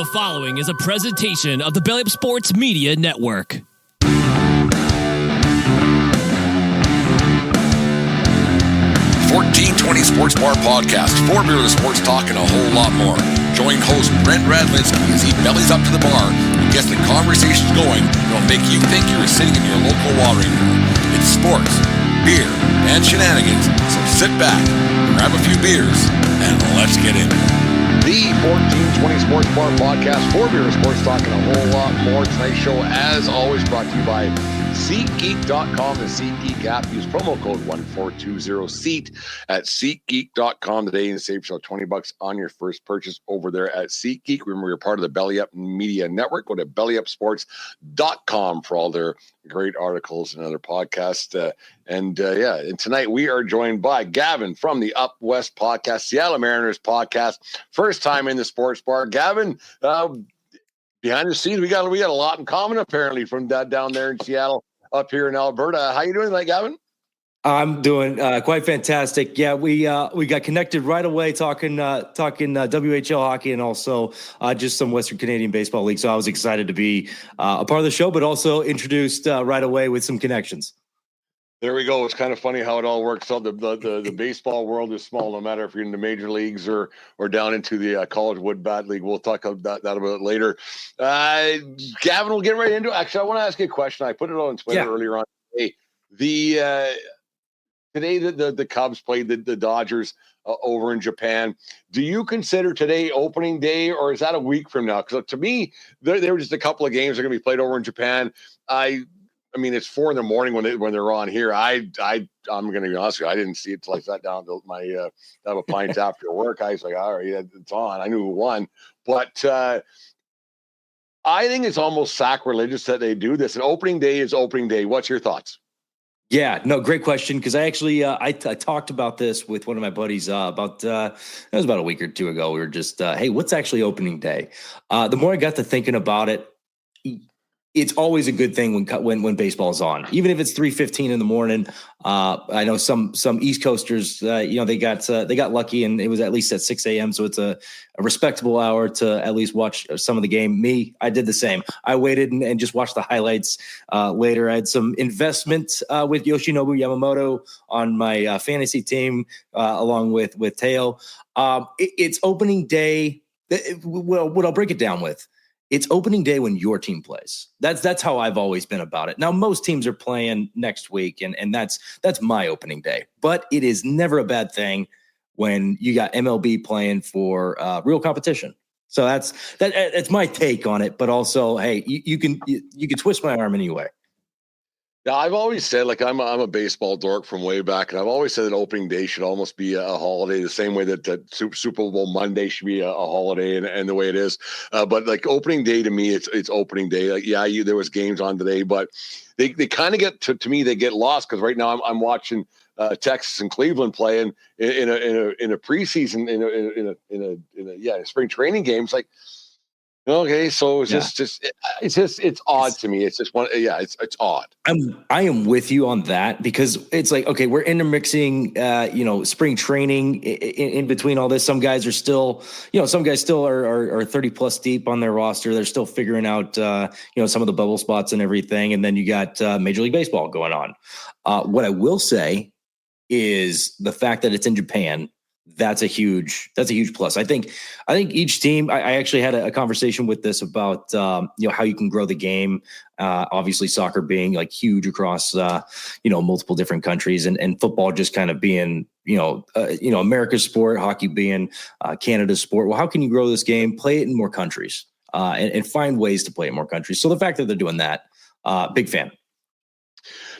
The following is a presentation of the Belly Up Sports Media Network. 1420 Sports Bar Podcast, for beer with sports talk and a whole lot more. Join host Brent Radlinsky as he bellies up to the bar and gets the conversations going that'll make you think you're sitting in your local watering hole. It's sports, beer, and shenanigans, so sit back, grab a few beers, and let's get in. The 1420 Sports Bar Podcast, for beer with sports talk and a whole lot more. Tonight's show, as always, brought to you by SeatGeek.com, the SeatGeek app. Use promo code 1420SEAT at SeatGeek.com today and save yourself $20 on your first purchase over there at SeatGeek. Remember, you're part of the Belly Up Media Network. Go to BellyUpSports.com for all their great articles and other podcasts. And tonight we are joined by Gavin from the Upwest Podcast, Seattle Mariners podcast. First time in the sports bar. Gavin, behind the scenes, we got a lot in common apparently from that down there in Seattle, up here in Alberta. How you doing tonight, Gavin? I'm doing quite fantastic. Yeah, we got connected right away talking WHL hockey and also just some Western Canadian baseball league. So I was excited to be a part of the show, but also introduced right away with some connections. There we go. It's kind of funny how it all works out. The baseball world is small, no matter if you're in the major leagues or down into the college wood bat league. We'll talk about that a bit later. Gavin, we'll get right into it. Actually, I want to ask you a question. I put it on Twitter earlier on today. Today the Cubs played the Dodgers over in Japan. Do you consider today opening day, or is that a week from now? Because to me, there were just a couple of games that are going to be played over in Japan. I mean, it's 4 a.m. when they're on here. I'm going to be honest with you. I didn't see it till I sat down to have a pint after work. I was like, all right, it's on. I knew who won. But I think it's almost sacrilegious that they do this. And opening day is opening day. What's your thoughts? Yeah, no, great question. Because I actually I talked about this with one of my buddies it was about a week or two ago. We were just, hey, what's actually opening day? The more I got to thinking about it, it's always a good thing when baseball is on, even if it's 3:15 in the morning. I know some East Coasters, they got lucky and it was at least at 6 a.m. So it's a respectable hour to at least watch some of the game. I did the same. I waited and just watched the highlights later. I had some investment with Yoshinobu Yamamoto on my fantasy team along with Teo. It's opening day. Well, what I'll break it down with. It's opening day when your team plays. That's how I've always been about it. Now, most teams are playing next week, and that's my opening day. But it is never a bad thing when you got MLB playing for real competition. So that's my take on it. But also, hey, you can twist my arm anyway. Yeah, I've always said, I'm a baseball dork from way back, and I've always said that opening day should almost be a holiday, the same way that Super Bowl Monday should be a holiday, and the way it is. But opening day to me, it's opening day. There was games on today, but they kind of get to me. They get lost because right now I'm watching Texas and Cleveland playing in a preseason in a spring training games. Okay, so it's odd to me. It's just one. Yeah, it's odd. I am with you on that because it's okay, we're intermixing, spring training in between all this. Some guys are still, some guys still are 30 plus deep on their roster. They're still figuring out, some of the bubble spots and everything. And then you got Major League Baseball going on. What I will say is the fact that it's in Japan. That's a huge plus. I think each team, I actually had a conversation with this about, how you can grow the game. Obviously soccer being huge across, multiple different countries and football just kind of being, America's sport, hockey being Canada's sport. Well, how can you grow this game, play it in more countries and find ways to play it in more countries? So the fact that they're doing that, big fan.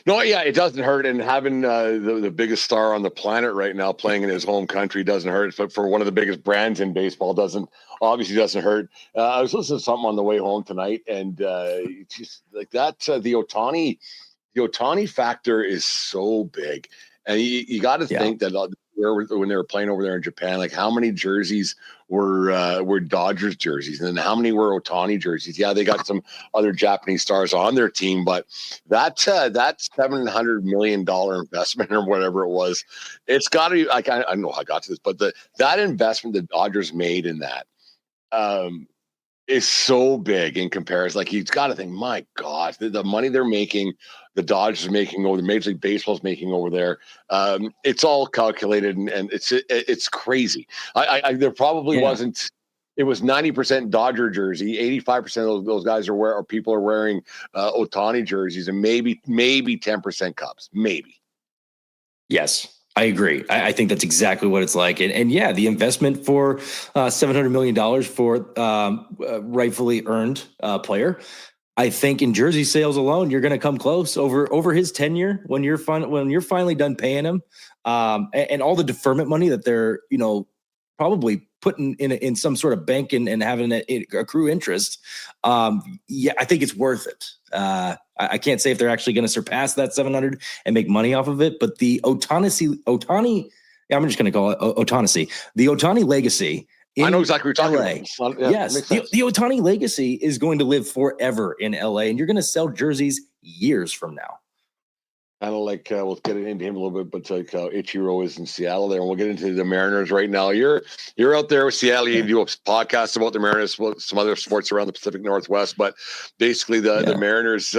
No, yeah, it doesn't hurt, and having the biggest star on the planet right now playing in his home country doesn't hurt. But for one of the biggest brands in baseball, doesn't hurt. I was listening to something on the way home tonight, and just like that, the Ohtani factor is so big, and you got to think that when they were playing over there in Japan, how many jerseys were Dodgers jerseys, and then how many were Ohtani jerseys? Yeah, they got some other Japanese stars on their team, but that $700 million investment or whatever it was, it's got to be I don't know how I got to this, but that investment the Dodgers made in that, is so big in comparison. Like, you've got to think, my gosh, the money they're making, the Dodgers are making over, the Major League Baseball's making over there. It's all calculated, and it's crazy. There probably wasn't. It was 90% Dodger jersey, 85% of those guys or people are wearing Ohtani jerseys, and maybe 10% Cubs, maybe. Yes. I agree. I think that's exactly what it's like. And yeah, the investment for $700 million for rightfully earned player. I think in jersey sales alone, you're going to come close over his tenure when you're finally done paying him, and all the deferment money that they're probably putting in some sort of bank and having it accrue interest. Yeah, I think it's worth it. I can't say if they're actually going to surpass that 700 and make money off of it, but the Ohtani, I'm just going to call it Ohtani. The Ohtani legacy. I know exactly what you're talking about. Yes, the Ohtani legacy is going to live forever in LA, and you're going to sell jerseys years from now. Kind of like we'll get into him a little bit, but like Ichiro is in Seattle there, and we'll get into the Mariners right now. You're out there with Seattle. You do a podcast about the Mariners, some other sports around the Pacific Northwest, but basically the Mariners.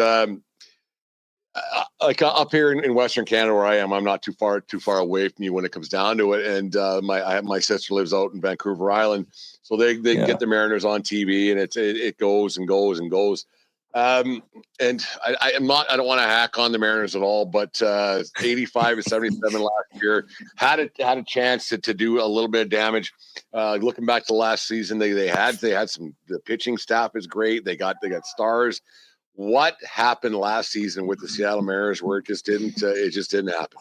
Like up here in Western Canada where I am, I'm not too far away from you when it comes down to it. And my sister lives out in Vancouver Island, so they get the Mariners on TV, and it goes and goes and goes. And I don't want to hack on the Mariners at all, but 85 and 77 last year had a chance to do a little bit of damage. Looking back to last season, they had some. The pitching staff is great. They got stars. What happened last season with the Seattle Mariners where it just didn't happen?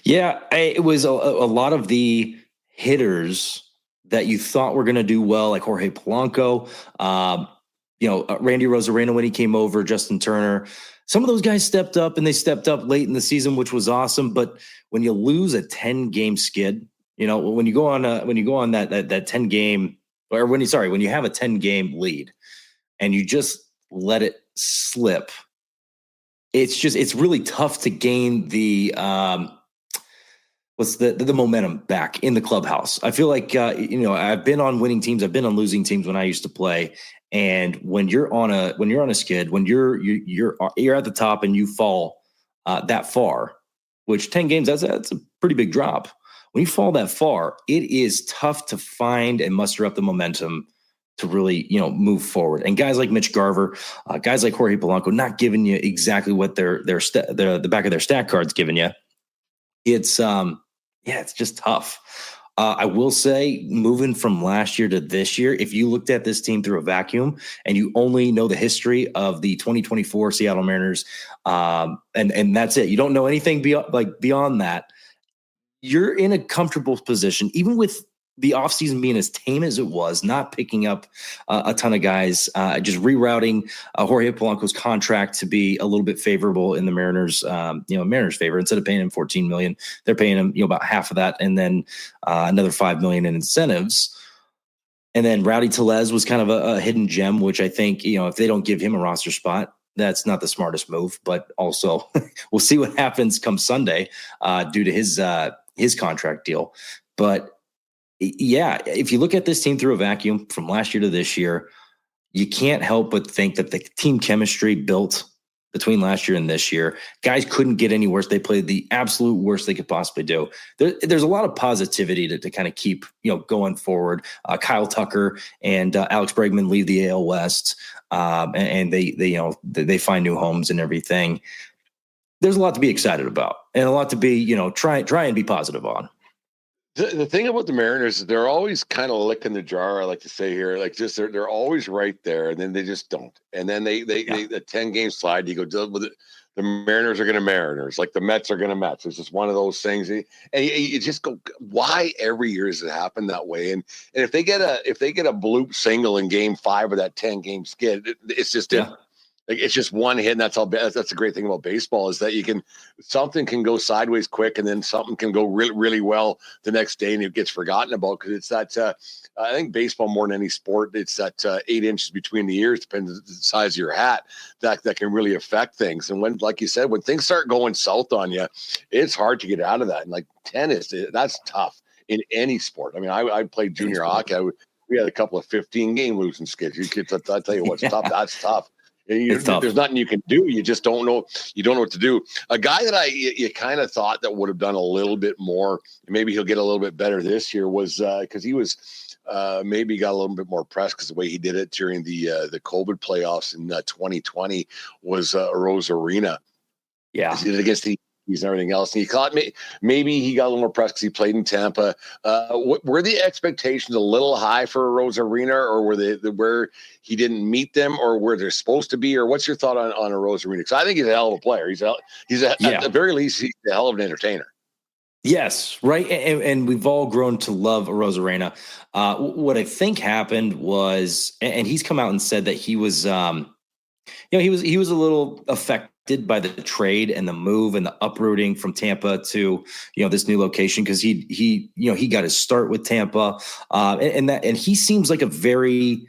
Yeah, it was a lot of the hitters that you thought were going to do well, like Jorge Polanco, Randy Rosarena when he came over, Justin Turner. Some of those guys stepped up, and they stepped up late in the season, which was awesome. But when you lose a 10-game skid, when you go on that 10-game, or when you have a 10-game lead and you just let it slip, it's really tough to gain the momentum back in the clubhouse. I feel like I've been on winning teams, I've been on losing teams when I used to play, and when you're on a skid, when you're at the top and you fall that far, which 10 games that's a pretty big drop. When you fall that far, it is tough to find and muster up the momentum to really, move forward. And guys like Mitch Garver, guys like Jorge Polanco, not giving you exactly what the back of their stat card's giving you. It's it's just tough. I will say, moving from last year to this year, if you looked at this team through a vacuum and you only know the history of the 2024 Seattle Mariners, and that's it, you don't know anything beyond that, you're in a comfortable position, even with the offseason being as tame as it was, not picking up a ton of guys, just rerouting Jorge Polanco's contract to be a little bit favorable in the Mariners, Mariners' favor. Instead of paying him $14 million, they're paying him, about half of that, and then another $5 million in incentives. And then Rowdy Tellez was kind of a hidden gem, which I think, if they don't give him a roster spot, that's not the smartest move. But also, we'll see what happens come Sunday due to his contract deal. But yeah, if you look at this team through a vacuum from last year to this year, you can't help but think that the team chemistry built between last year and this year, guys couldn't get any worse. They played the absolute worst they could possibly do. There's a lot of positivity to kind of keep, going forward. Kyle Tucker and Alex Bregman leave the AL West, and they find new homes and everything. There's a lot to be excited about and a lot to be, try and be positive on. The thing about the Mariners is they're always kind of licking the jar. I like to say here, like just they're always right there, and then they just don't. And then they the 10-game slide. You go with it. The Mariners are going to Mariners, like the Mets are going to Mets. It's just one of those things. And you just go, why every year does it happen that way? And if they get a bloop single in Game 5 of that 10-game skid, it's just different. Like it's just one hit, and that's the great thing about baseball is that something can go sideways quick, and then something can go really, really well the next day, and it gets forgotten about because it's that. I think baseball more than any sport, it's that 8 inches between the ears, depends on the size of your hat, that can really affect things. And when, like you said, when things start going south on you, it's hard to get out of that. And like tennis, that's tough in any sport. I mean, I played junior hockey. we had a couple of 15-game losing skits. You kids, I tell you what's tough. That's tough. It's tough. There's nothing you can do. You just don't know. You don't know what to do. A guy that you kind of thought that would have done a little bit more, maybe he'll get a little bit better this year, was because he was maybe got a little bit more press because the way he did it during the COVID playoffs in 2020 was Rosarina. Yeah, he did it against the Yankees and everything else, and he caught maybe he got a little more press because he played in Tampa. Were the expectations a little high for Rosarina, or were they where he didn't meet them, or where they're supposed to be? Or what's your thought on a Rosarina? Because I think he's a hell of a player. At the very least, he's a hell of an entertainer. Yes, right. And we've all grown to love Rosarina. What I think happened was, and he's come out and said that he was, he was a little affected by the trade and the move and the uprooting from Tampa to, this new location. Cause he got his start with Tampa. And he seems like a very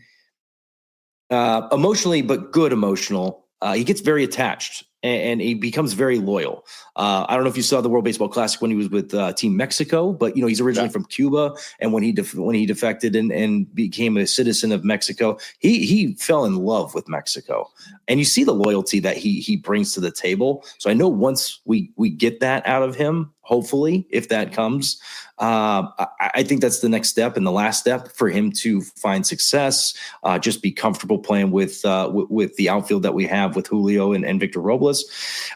emotionally, but good emotional. He gets very attached. And he becomes very loyal. I don't know if you saw the World Baseball Classic when he was with Team Mexico, but he's originally from Cuba, and when he defected and became a citizen of Mexico, he fell in love with Mexico, and you see the loyalty that he brings to the table. So I know once we get that out of him, hopefully, if that comes, I think that's the next step and the last step for him to find success. Just be comfortable playing with the outfield that we have with Julio and Victor Robles.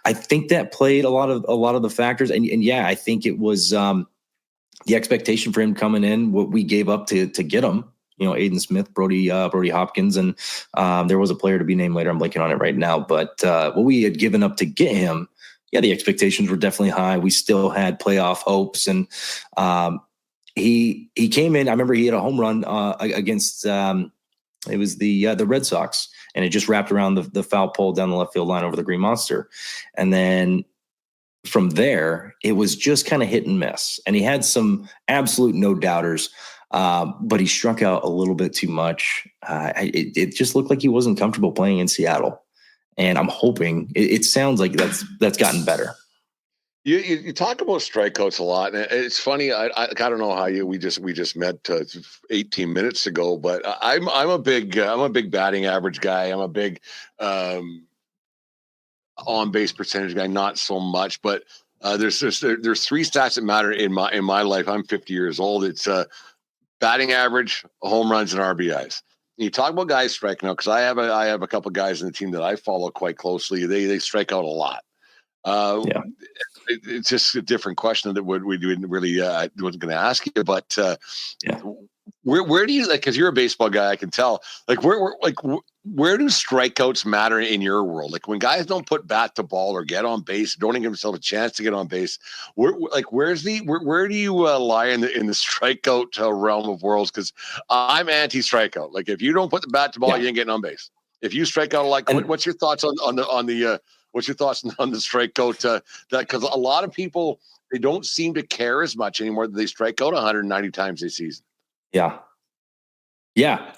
I think that played a lot of the factors, and yeah, I think it was the expectation for him coming in, what we gave up to get him. Aiden Smith, Brody Hopkins, and there was a player to be named later. I'm blanking on it right now, but what we had given up to get him. Yeah, the expectations were definitely high. We still had playoff hopes, and he came in. I remember he had a home run against it was the Red Sox, and it just wrapped around the foul pole down the left field line over the Green Monster. And then from there, it was just kind of hit and miss. And he had some absolute no doubters, but he struck out a little bit too much. It just looked like he wasn't comfortable playing in Seattle. And I'm hoping it sounds like that's gotten better. You talk about strikeouts a lot, and it's funny. I don't know how we just met 18 minutes ago, but I'm a big batting average guy. I'm a big on base percentage guy, not so much. But there's three stats that matter in my life. I'm 50 years old. It's batting average, home runs, and RBIs. You talk about guys striking out, because I have a couple of guys in the team that I follow quite closely. They strike out a lot. Yeah. It's just a different question that we didn't really wasn't going to ask you, but yeah. Where do you, like, because you're a baseball guy, I can tell, like where do strikeouts matter in your world? Like when guys don't put bat to ball or get on base, don't even give themselves a chance to get on base. Where do you lie in the strikeout realm of worlds? Because I'm anti-strikeout. Like if you don't put the bat to ball, you ain't getting on base. If you strike out, like what's your thoughts on the what's your thoughts on the strikeout? That because a lot of people, they don't seem to care as much anymore that they strike out 190 times this season. Yeah.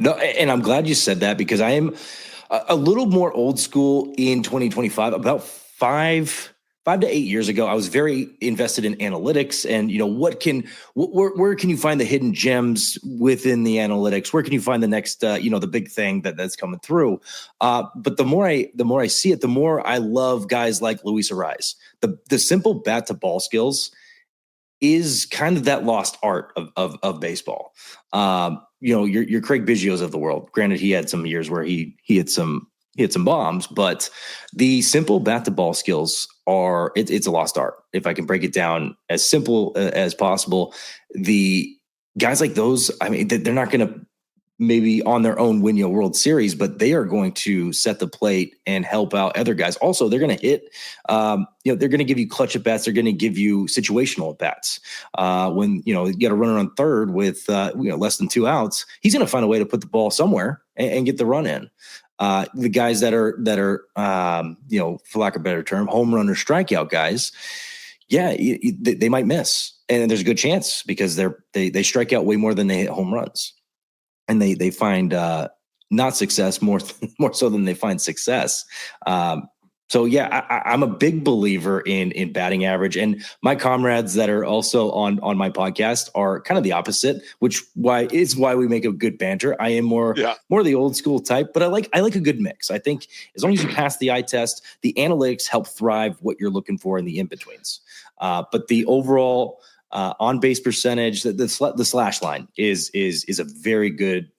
No, and I'm glad you said that, because I am a little more old school in 2025. About 5 to 8 years ago, I was very invested in analytics and, where can you find the hidden gems within the analytics? Where can you find the next, the big thing that's coming through? But the more I see it, the more I love guys like Luis Arraez. The simple bat to ball skills is kind of that lost art of baseball. Your Craig Biggios of the world. Granted, he had some years where he hit some bombs, but the simple bat to ball skills it's a lost art. If I can break it down as simple as possible, the guys like those, I mean, they're not going to maybe on their own win you a World Series, but they are going to set the plate and help out other guys. Also, they're going to hit, they're going to give you clutch at bats. They're going to give you situational at bats. When, you got a runner on third with, less than 2 outs, he's going to find a way to put the ball somewhere and get the run in. The guys that are, for lack of a better term, home run or strikeout guys, they might miss. And there's a good chance because they strike out way more than they hit home runs. And they find not success more so than they find success. So yeah, I'm a big believer in batting average, and my comrades that are also on my podcast are kind of the opposite, which is why we make a good banter. I am more the old school type, but I like a good mix. I think as long as you pass the eye test, the analytics help thrive what you're looking for in the in-betweens. But the overall on base percentage, the slash line is a very good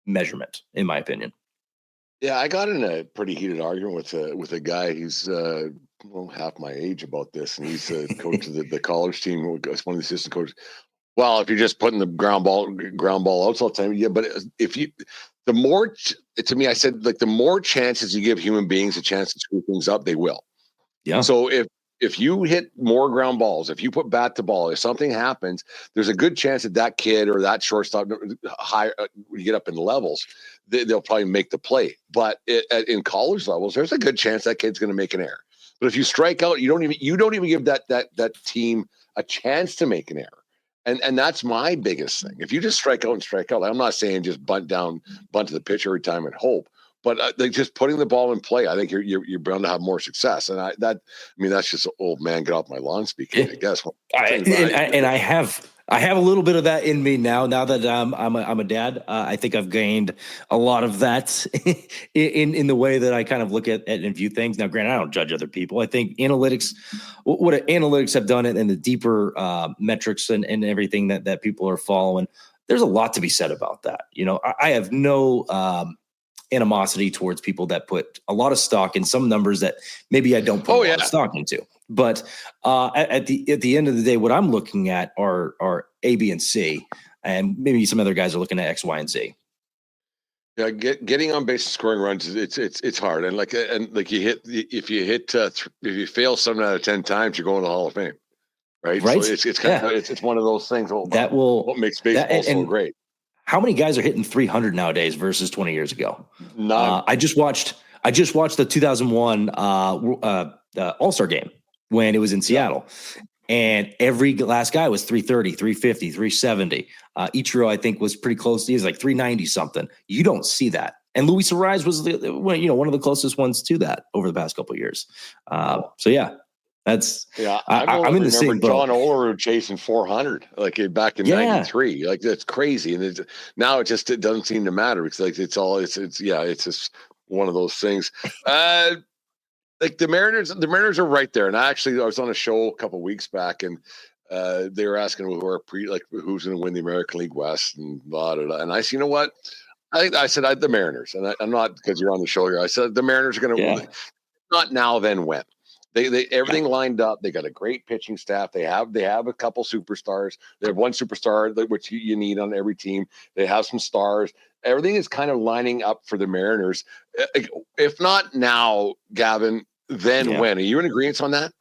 measurement in my opinion. Yeah, I got in a pretty heated argument with a guy who's half my age about this, and he's a coach of the college team. Was one of the assistant coaches. Well, if you're just putting the ground ball outs all the time, yeah. But if you, the more to me, I said like the more chances you give human beings a chance to screw things up, they will. Yeah. So if you hit more ground balls, if you put bat to ball, if something happens, there's a good chance that kid or that shortstop higher when you get up in the levels, they'll probably make the play. But in college levels, there's a good chance that kid's going to make an error. But if you strike out, you don't even give that team a chance to make an error. And that's my biggest thing. If you just strike out, I'm not saying just bunt to the pitch every time and hope. But just putting the ball in play, I think you're bound to have more success. And that's just old man get off my lawn speaking, I guess. I have a little bit of that in me now that I'm a dad. I think I've gained a lot of that in the way that I kind of look at and view things. Now, granted, I don't judge other people. I think what analytics have done and the deeper metrics and everything that people are following, there's a lot to be said about that. You know, I have no animosity towards people that put a lot of stock in some numbers that maybe I don't put a lot of stock into. But at the end of the day, what I'm looking at are A, B, and C, and maybe some other guys are looking at X, Y, and Z. Yeah, getting on base and scoring runs, it's hard, and if you fail 7 out of 10 times, you're going to the Hall of Fame, right? So it's kind of it's one of those things. What makes baseball so great. How many guys are hitting 300 nowadays versus 20 years ago? None. I just watched the 2001 All-Star game when it was in Seattle, and every last guy was 330, 350, 370. Ichiro, I think, was pretty close. He was like 390 something. You don't see that. And Luis Arraez was one of the closest ones to that over the past couple of years. So yeah. I'm in the same boat. John Olerud chasing 400 back in '93. That's crazy, and now it doesn't seem to matter because it's just one of those things. The Mariners are right there. And I was on a show a couple of weeks back, and they were asking who's going to win the American League West and blah blah blah. And I said, you know what? I said the Mariners, and I'm not because you're on the show here. I said the Mariners are going to win. Not now, then when. They everything lined up. They got a great pitching staff. They have a couple superstars. They have one superstar which you need on every team. They have some stars. Everything is kind of lining up for the Mariners. If not now, Gavin, then when? Are you in agreement on that?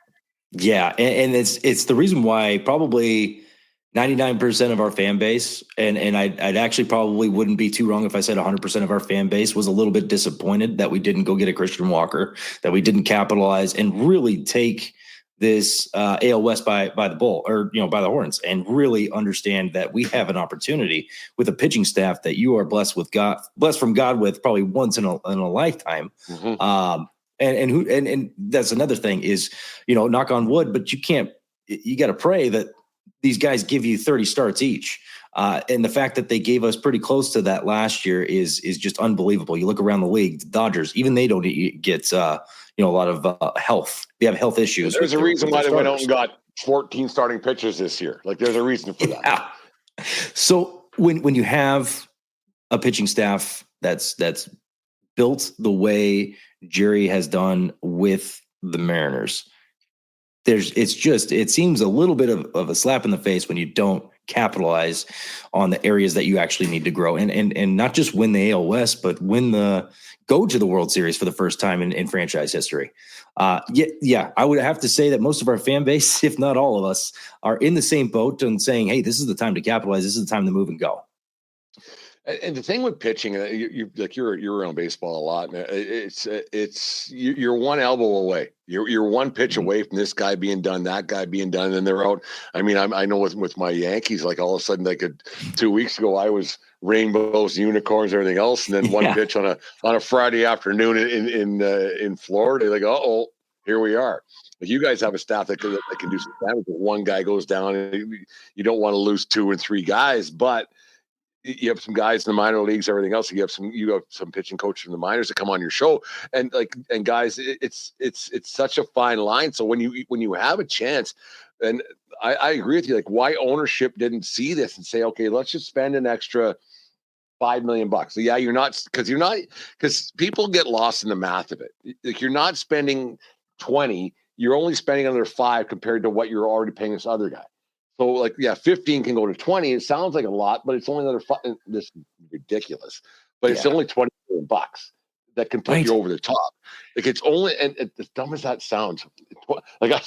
Yeah, and it's the reason why probably 99% of our fan base, and I'd actually probably wouldn't be too wrong if I said 100% of our fan base was a little bit disappointed that we didn't go get a Christian Walker, that we didn't capitalize and really take this AL West by the bull, or by the horns, and really understand that we have an opportunity with a pitching staff that you are blessed from God with probably once in a lifetime. Mm-hmm. And that's another thing is, knock on wood, but you got to pray that these guys give you 30 starts each. And the fact that they gave us pretty close to that last year is just unbelievable. You look around the league, the Dodgers, even they don't get, a lot of health. They have health issues. There's a reason why they went out and got 14 starting pitchers this year. There's a reason for that. Yeah. So when you have a pitching staff that's built the way Jerry has done with the Mariners, it seems a little bit of a slap in the face when you don't capitalize on the areas that you actually need to grow and not just win the AL West, but go to the World Series for the first time in franchise history. I would have to say that most of our fan base, if not all of us, are in the same boat and saying, hey, this is the time to capitalize. This is the time to move and go. And the thing with pitching, you're around baseball a lot. You're one elbow away. You're one pitch away from this guy being done, that guy being done, and they're out. I mean, I know with my Yankees, all of a sudden, 2 weeks ago, I was rainbows, unicorns, everything else, and then one pitch on a Friday afternoon in Florida, here we are. Like you guys have a staff that can do some damage. If one guy goes down, and you don't want to lose 2 and 3 guys, but you have some guys in the minor leagues, everything else. You have some pitching coaches from the minors that come on your show, and guys, it's such a fine line. So when you have a chance, and I agree with you, like why ownership didn't see this and say, okay, let's just spend an extra $5 million. So yeah, because people get lost in the math of it. Like you're not spending 20, you're only spending another 5 compared to what you're already paying this other guy. So like, yeah, 15 can go to 20. It sounds like a lot, but it's only another this is ridiculous, but it's only $20 million that can put you over the top. Like it's only, and as dumb as that sounds, like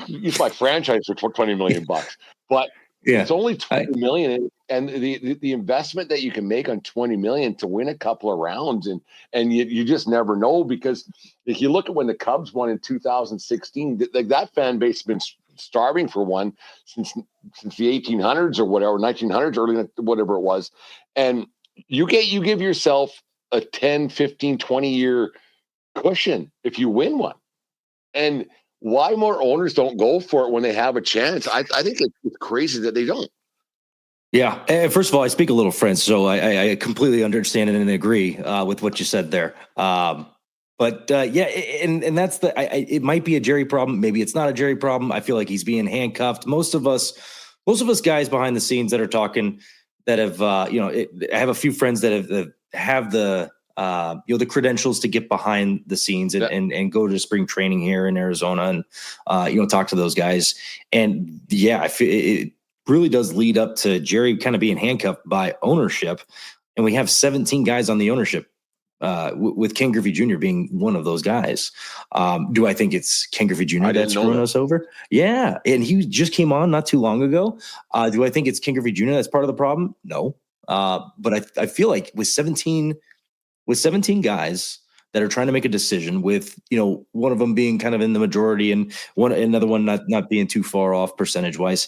you buy franchise for $20 million, but it's only $20 million, and the investment that you can make on $20 million to win a couple of rounds, and you just never know, because if you look at when the Cubs won in 2016, like that fan base has been starving for one since the 1800s or whatever, 1900s, early whatever it was, and you give yourself a 10, 15, 20 year cushion if you win one. And why more owners don't go for it when they have a chance? I think it's crazy that they don't. Yeah. And first of all, I speak a little French, so I completely understand and agree with what you said there. But and that's it might be a Jerry problem. Maybe it's not a Jerry problem. I feel like he's being handcuffed. Most of us guys behind the scenes that are talking, that have, I have a few friends that have the, the credentials to get behind the scenes and go to spring training here in Arizona and, talk to those guys. And yeah, I feel it really does lead up to Jerry kind of being handcuffed by ownership. And we have 17 guys on the ownership, with Ken Griffey Jr. being one of those guys. Do I think it's Ken Griffey Jr. that's screwing us over? Yeah. And he just came on not too long ago. Do I think it's Ken Griffey Jr. that's part of the problem? No. But I feel like with 17 guys that are trying to make a decision, with, one of them being kind of in the majority and another one not being too far off percentage wise,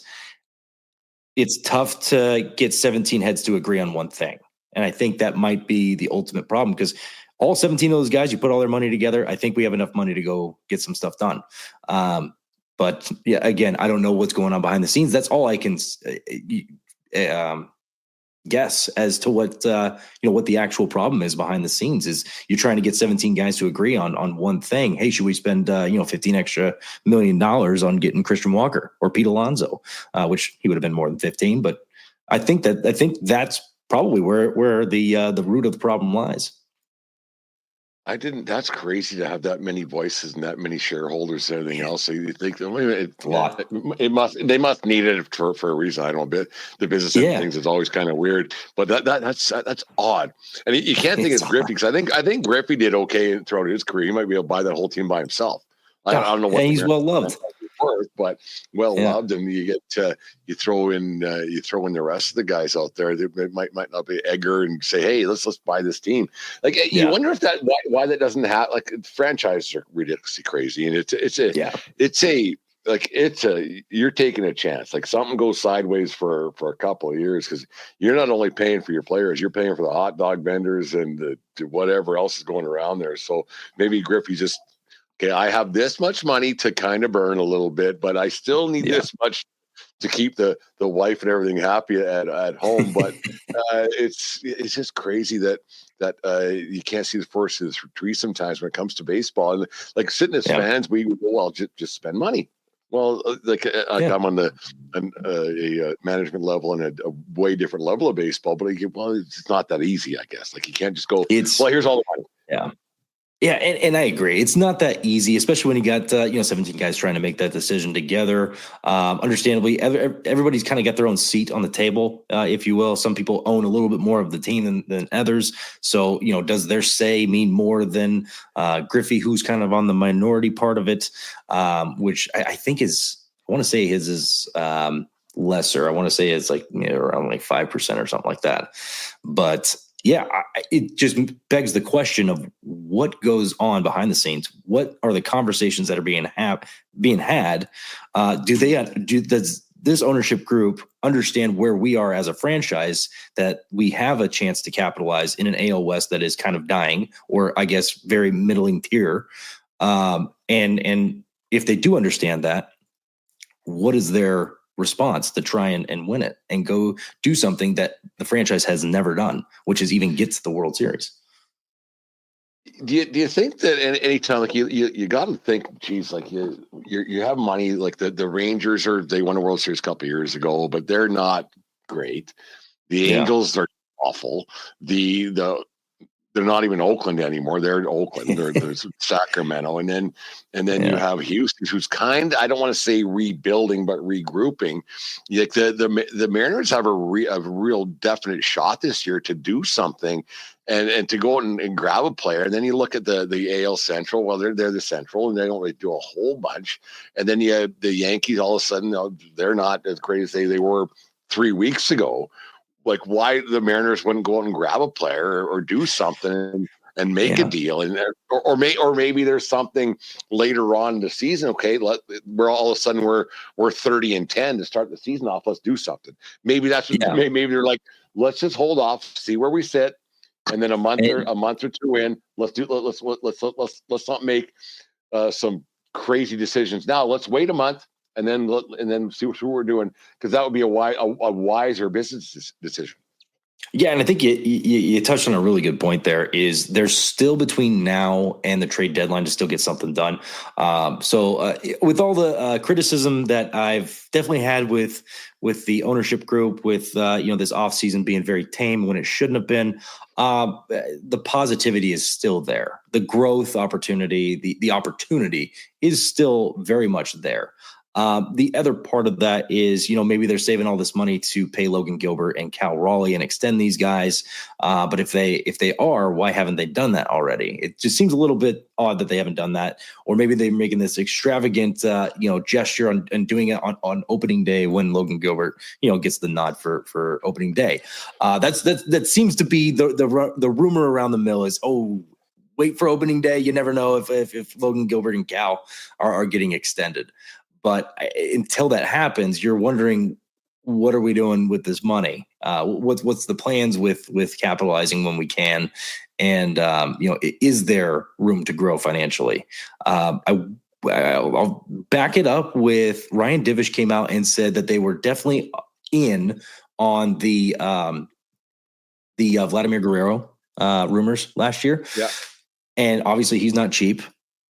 it's tough to get 17 heads to agree on one thing. And I think that might be the ultimate problem, because all 17 of those guys, you put all their money together, I think we have enough money to go get some stuff done. But yeah, again, I don't know what's going on behind the scenes. That's all I can guess as to what what the actual problem is behind the scenes. Is you're trying to get 17 guys to agree on one thing. Hey, should we spend $15 extra million on getting Christian Walker or Pete Alonso, which he would have been more than 15. But I think that's probably where the root of the problem lies. That's crazy to have that many voices and that many shareholders and everything else. So you think it's a lot. They must need it for a reason. I don't know. The business of things is always kind of weird, but that's odd. And you can't think it's Griffey, because I think Griffey did okay throughout his career. He might be able to buy that whole team by himself. I don't know what. And he's well loved. But loved, and you get you throw in the rest of the guys out there that might not be Edgar, and say, hey, let's buy this team. Like you wonder if why that doesn't have, like, franchises are ridiculously crazy, and you're taking a chance. Like something goes sideways for a couple of years, because you're not only paying for your players, you're paying for the hot dog vendors and the whatever else is going around there. So maybe Griffey just, okay, I have this much money to kind of burn a little bit, but I still need this much to keep the wife and everything happy at home. But it's just crazy that you can't see the forest of the tree sometimes when it comes to baseball. And like sitting as fans, we would go, well, just spend money. Well, I'm on a management level and a way different level of baseball, but it's not that easy, I guess. Like you can't just go, here's all the money. Yeah. Yeah, and I agree. It's not that easy, especially when you got 17 guys trying to make that decision together. Understandably, everybody's kind of got their own seat on the table, if you will. Some people own a little bit more of the team than others. So, does their say mean more than Griffey, who's kind of on the minority part of it, which I think is, I want to say his is lesser. I want to say it's like around like 5% or something like that. But yeah, it just begs the question of what goes on behind the scenes. What are the conversations that are being had? Does this ownership group understand where we are as a franchise, that we have a chance to capitalize in an AL West that is kind of dying, or I guess very middling tier? And And if they do understand that, what is their response to try and win it and go do something that the franchise has never done, which is even get to the World Series? Do you think that anytime, like you got to think, geez, like you have money, like the Rangers they won a World Series a couple of years ago, but they're not great. The Angels are awful. They're not even Oakland anymore. They're in Oakland. They're Sacramento, and then you have Houston, who's I don't want to say rebuilding, but regrouping. Like the Mariners have a real definite shot this year to do something, and to go out and grab a player. And then you look at the AL Central. Well, they're the Central, and they don't really do a whole bunch. And then you have the Yankees. All of a sudden, they're not as great as they were 3 weeks ago. Like, why the Mariners wouldn't go out and grab a player or do something and make a deal, and or maybe there's something later on in the season. Okay, we're all of a sudden we're 30-10 to start the season off. Let's do something. Maybe that's what, maybe they're like, let's just hold off, see where we sit, and then a month or two in, let's not make some crazy decisions now. Let's wait a month. And then see what we're doing, because that would be a wiser business decision. Yeah, and I think you touched on a really good point there. Is there's still between now and the trade deadline to still get something done. So with all the criticism that I've definitely had with the ownership group, with this offseason being very tame when it shouldn't have been, the positivity is still there. The growth opportunity, the opportunity is still very much there. The other part of that is, maybe they're saving all this money to pay Logan Gilbert and Cal Raleigh and extend these guys. But if they are, why haven't they done that already? It just seems a little bit odd that they haven't done that, or maybe they're making this extravagant, gesture and doing it on opening day when Logan Gilbert, gets the nod for opening day. That seems to be the rumor around the mill is, wait for opening day. You never know if Logan Gilbert and Cal are getting extended. But until that happens, you're wondering, what are we doing with this money? What's the plans with capitalizing when we can? And, is there room to grow financially? I'll back it up with Ryan Divish came out and said that they were definitely in on the Vladimir Guerrero rumors last year. Yeah. And obviously he's not cheap.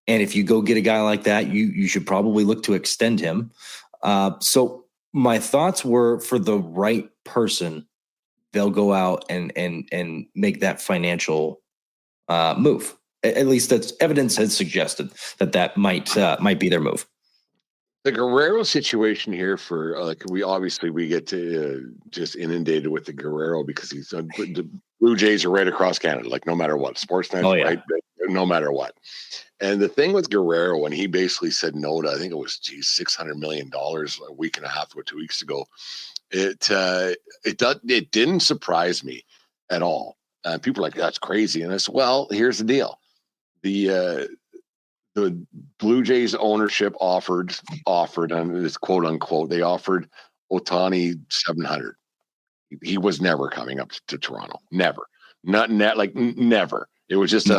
And if you go get a guy like that, you should probably look to extend him. So my thoughts were, for the right person, they'll go out and make that financial move. At least that's evidence has suggested that might be their move. The Guerrero situation here we get to just inundated with the Guerrero because he's the Blue Jays are right across Canada, like no matter what. Sportsnet, right? No matter what. And the thing with Guerrero, when he basically said no to, I think it was $600 million a week and a half or 2 weeks ago, it didn't surprise me at all. People are like, that's crazy. And I said, well, here's the deal. The Blue Jays ownership offered on this quote unquote, they offered Ohtani $700. He was never coming up to Toronto. Never. Never. It was just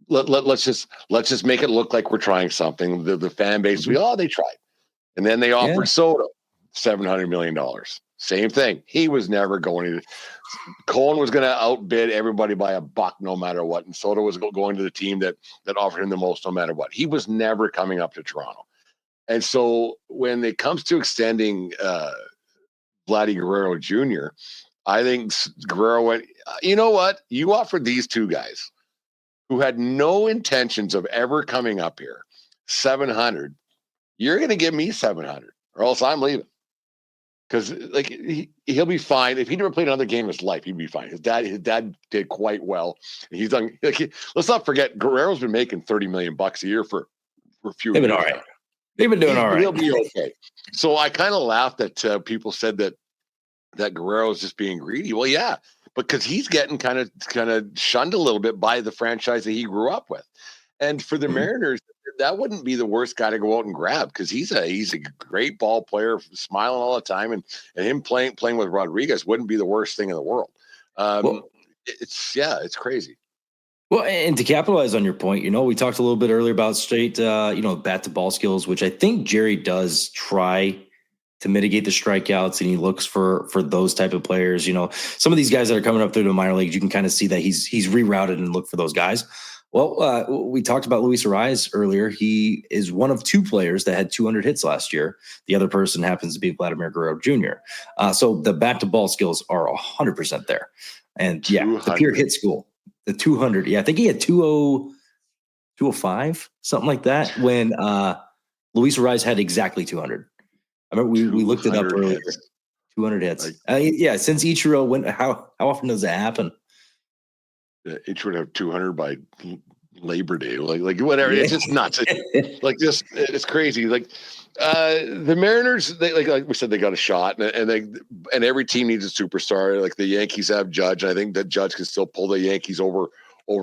let's just make it look like we're trying something. The fan base, they tried. And then they offered Soto $700 million. Same thing. He was never going to. Cohen was going to outbid everybody by $1 no matter what. And Soto was going to the team that offered him the most no matter what. He was never coming up to Toronto. And so when it comes to extending Vladdy Guerrero Jr., I think Guerrero went, you know what? You offered these two guys who had no intentions of ever coming up here $700. You're going to give me $700 or else I'm leaving. Because he'll be fine. If he never played another game in his life, he'd be fine. His dad did quite well. He's done. Let's not forget, Guerrero's been making $30 million a year for a few. They've been all right. They've been doing all right. He'll be okay. So I kind of laughed that people said that Guerrero's just being greedy. Well, yeah, because he's getting kind of shunned a little bit by the franchise that he grew up with. And for the Mariners, that wouldn't be the worst guy to go out and grab, because he's a great ball player, smiling all the time, and him playing with Rodriguez wouldn't be the worst thing in the world. It's crazy. Well, and to capitalize on your point, we talked a little bit earlier about straight, bat to ball skills, which I think Jerry does try to mitigate the strikeouts, and he looks for those type of players. Some of these guys that are coming up through the minor leagues, you can kind of see that he's rerouted and look for those guys. Well, we talked about Luis Arraez earlier. He is one of two players that had 200 hits last year. The other person happens to be Vladimir Guerrero Jr. So the bat to ball skills are 100% there. And the pure hit school, the 200. Yeah, I think he had 205, something like that, when Luis Arraez had exactly 200. I remember we looked it up earlier. Hits. 200 hits. Since Ichiro went, how often does that happen? Each would have 200 by Labor Day, like whatever. It's just nuts. It's crazy. Like the Mariners, they like we said, they got a shot, and every team needs a superstar. Like the Yankees have Judge, and I think that Judge can still pull the Yankees over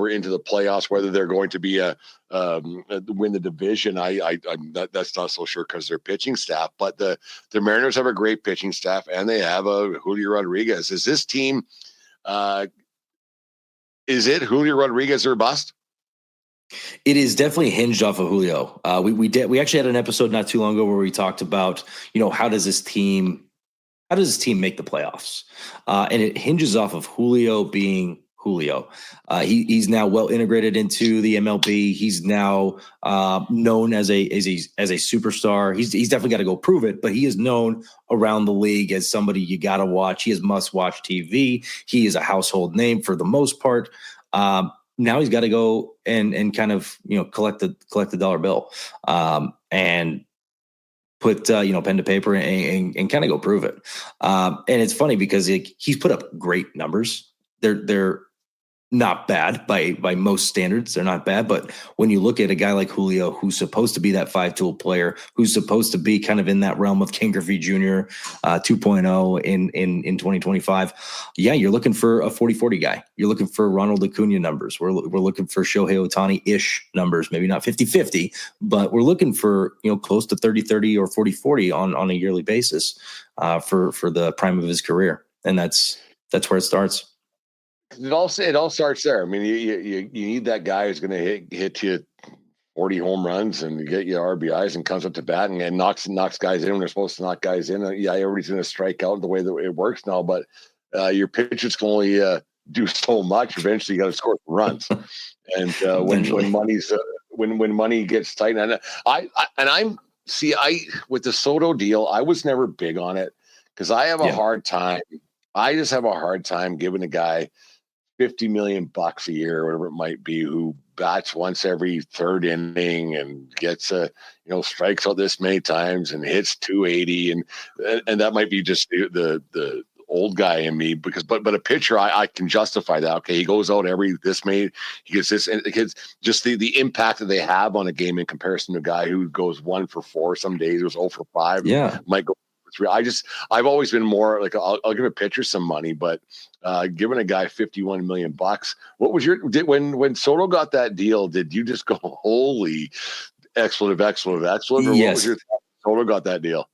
into the playoffs. Whether they're going to be win the division, that's not so sure because their pitching staff. But the Mariners have a great pitching staff, and they have a Julio Rodriguez. Is this team? Is it Julio Rodriguez or bust? It is definitely hinged off of Julio. We actually had an episode not too long ago where we talked about, how does this team make the playoffs? And it hinges off of Julio being Julio. He's now well integrated into the MLB. He's now known as a superstar. He's definitely got to go prove it, but he is known around the league as somebody you got to watch. He is must-watch TV. He is a household name for the most part. Now he's got to go and kind of collect the dollar bill and put pen to paper and kind of go prove it. And it's funny because he's put up great numbers. They're not bad by most standards. They're not bad. But when you look at a guy like Julio, who's supposed to be that 5-tool player, who's supposed to be kind of in that realm of Ken Griffey Jr. 2.0 in 2025, you're looking for a 40-40 guy. You're looking for Ronald Acuna numbers. We're looking for Shohei Ohtani-ish numbers, maybe not 50-50, but we're looking for close to 30-30 or 40-40 on a yearly basis for the prime of his career. And that's where it starts. It all starts there. I mean, you need that guy who's going to hit you 40 home runs and get you RBIs and comes up to bat and knocks guys in when they're supposed to knock guys in. Everybody's going to strike out the way that it works now, but your pitchers can only do so much. Eventually, you got to score some runs. And when money gets tight, and with the Soto deal, I was never big on it because I have a hard time. I just have a hard time giving a guy $50 million a year, or whatever it might be, who bats once every third inning and gets strikes out this many times and hits 280, and that might be just the old guy in me but a pitcher, I can justify that. Okay, he goes out every this many, he gets this, and it's just the impact that they have on a game in comparison to a guy who goes 1 for 4 some days, goes 0 for 5, might go 3. I've always been more like I'll give a pitcher some money, but giving a guy $51 million, what was when Soto got that deal? Did you just go holy expletive? Or Yes. What was your thought when Soto got that deal?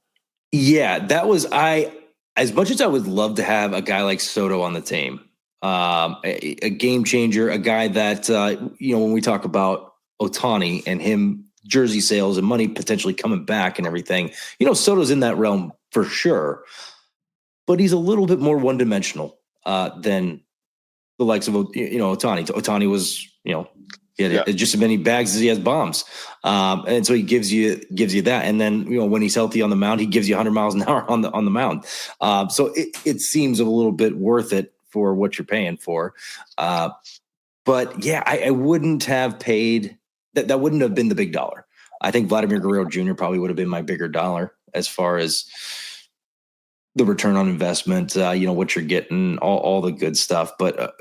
Yeah, that was as much as I would love to have a guy like Soto on the team, a game changer, a guy that when we talk about Ohtani and him, jersey sales and money potentially coming back and everything, Soto's in that realm for sure, but he's a little bit more one-dimensional than the likes of Ohtani. Ohtani was he had just as many bags as he has bombs, and so he gives you that, and then when he's healthy on the mound, he gives you 100 miles an hour on the mound. So it seems a little bit worth it for what you're paying for, but I wouldn't have paid. That wouldn't have been the big dollar. I think Vladimir Guerrero Jr. probably would have been my bigger dollar as far as the return on investment, what you're getting, all the good stuff. But,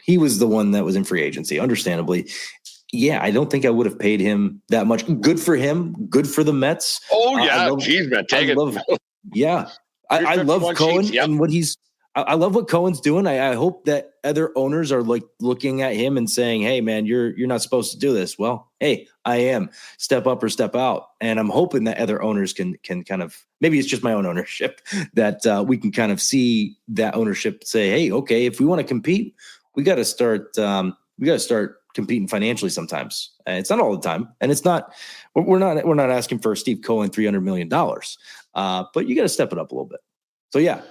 he was the one that was in free agency, understandably. Yeah, I don't think I would have paid him that much. Good for him. Good for the Mets. Oh, yeah. Jeez, man. Take it. Yeah. I love Cohen and what I love what Cohen's doing. I hope that other owners are like looking at him and saying, "Hey, man, you're not supposed to do this." Well, hey, I am. Step up or step out. And I'm hoping that other owners can kind of, maybe it's just my own ownership, that we can kind of see that ownership say, "Hey, okay, if we want to compete, we got to start we got to start competing financially sometimes. And it's not all the time. And it's not, we're not asking for Steve Cohen $300 million. But you got to step it up a little bit. So yeah,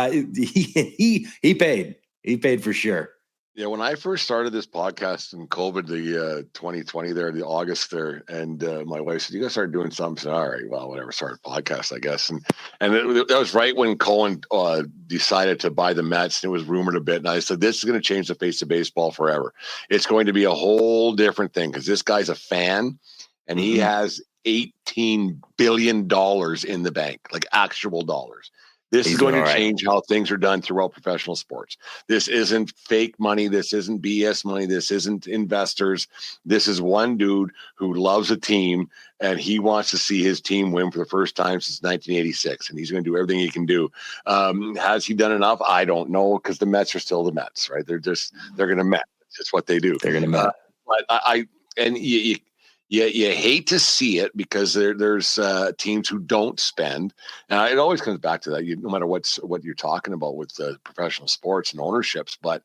he paid for sure. Yeah, when I first started this podcast in COVID, the 2020 there, the August there, and my wife said, "You guys start doing something." I said, "All right, well, whatever." Started a podcast, I guess, and that was right when Cohen decided to buy the Mets. And it was rumored a bit, and I said, "This is going to change the face of baseball forever. It's going to be a whole different thing because this guy's a fan, and he has $18 billion in the bank, like actual dollars." This is going to change how things are done throughout professional sports. This isn't fake money. This isn't BS money. This isn't investors. This is one dude who loves a team, and he wants to see his team win for the first time since 1986, and he's going to do everything he can do. Has he done enough? I don't know, because the Mets are still the Mets, right? They're going to Met. It's just what they do. They're going to Met. But you hate to see it because there's teams who don't spend. It always comes back to that, no matter what you're talking about with professional sports and ownerships. But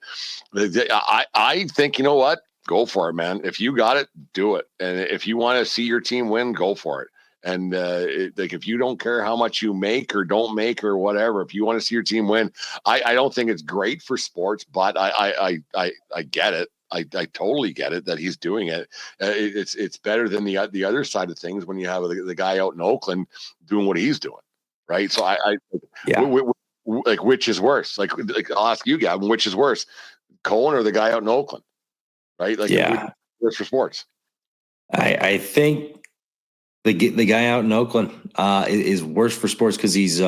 I think, you know what? Go for it, man. If you got it, do it. And if you want to see your team win, go for it. And if you don't care how much you make or don't make or whatever, if you want to see your team win, I don't think it's great for sports, but I get it. I totally get it that he's doing it. It's better than the other side of things when you have the guy out in Oakland doing what he's doing, right? So which is worse? Like I'll ask you, Gavin, which is worse, Cohen or the guy out in Oakland, right? Like, which is worse for sports? I think the guy out in Oakland is worse for sports because he's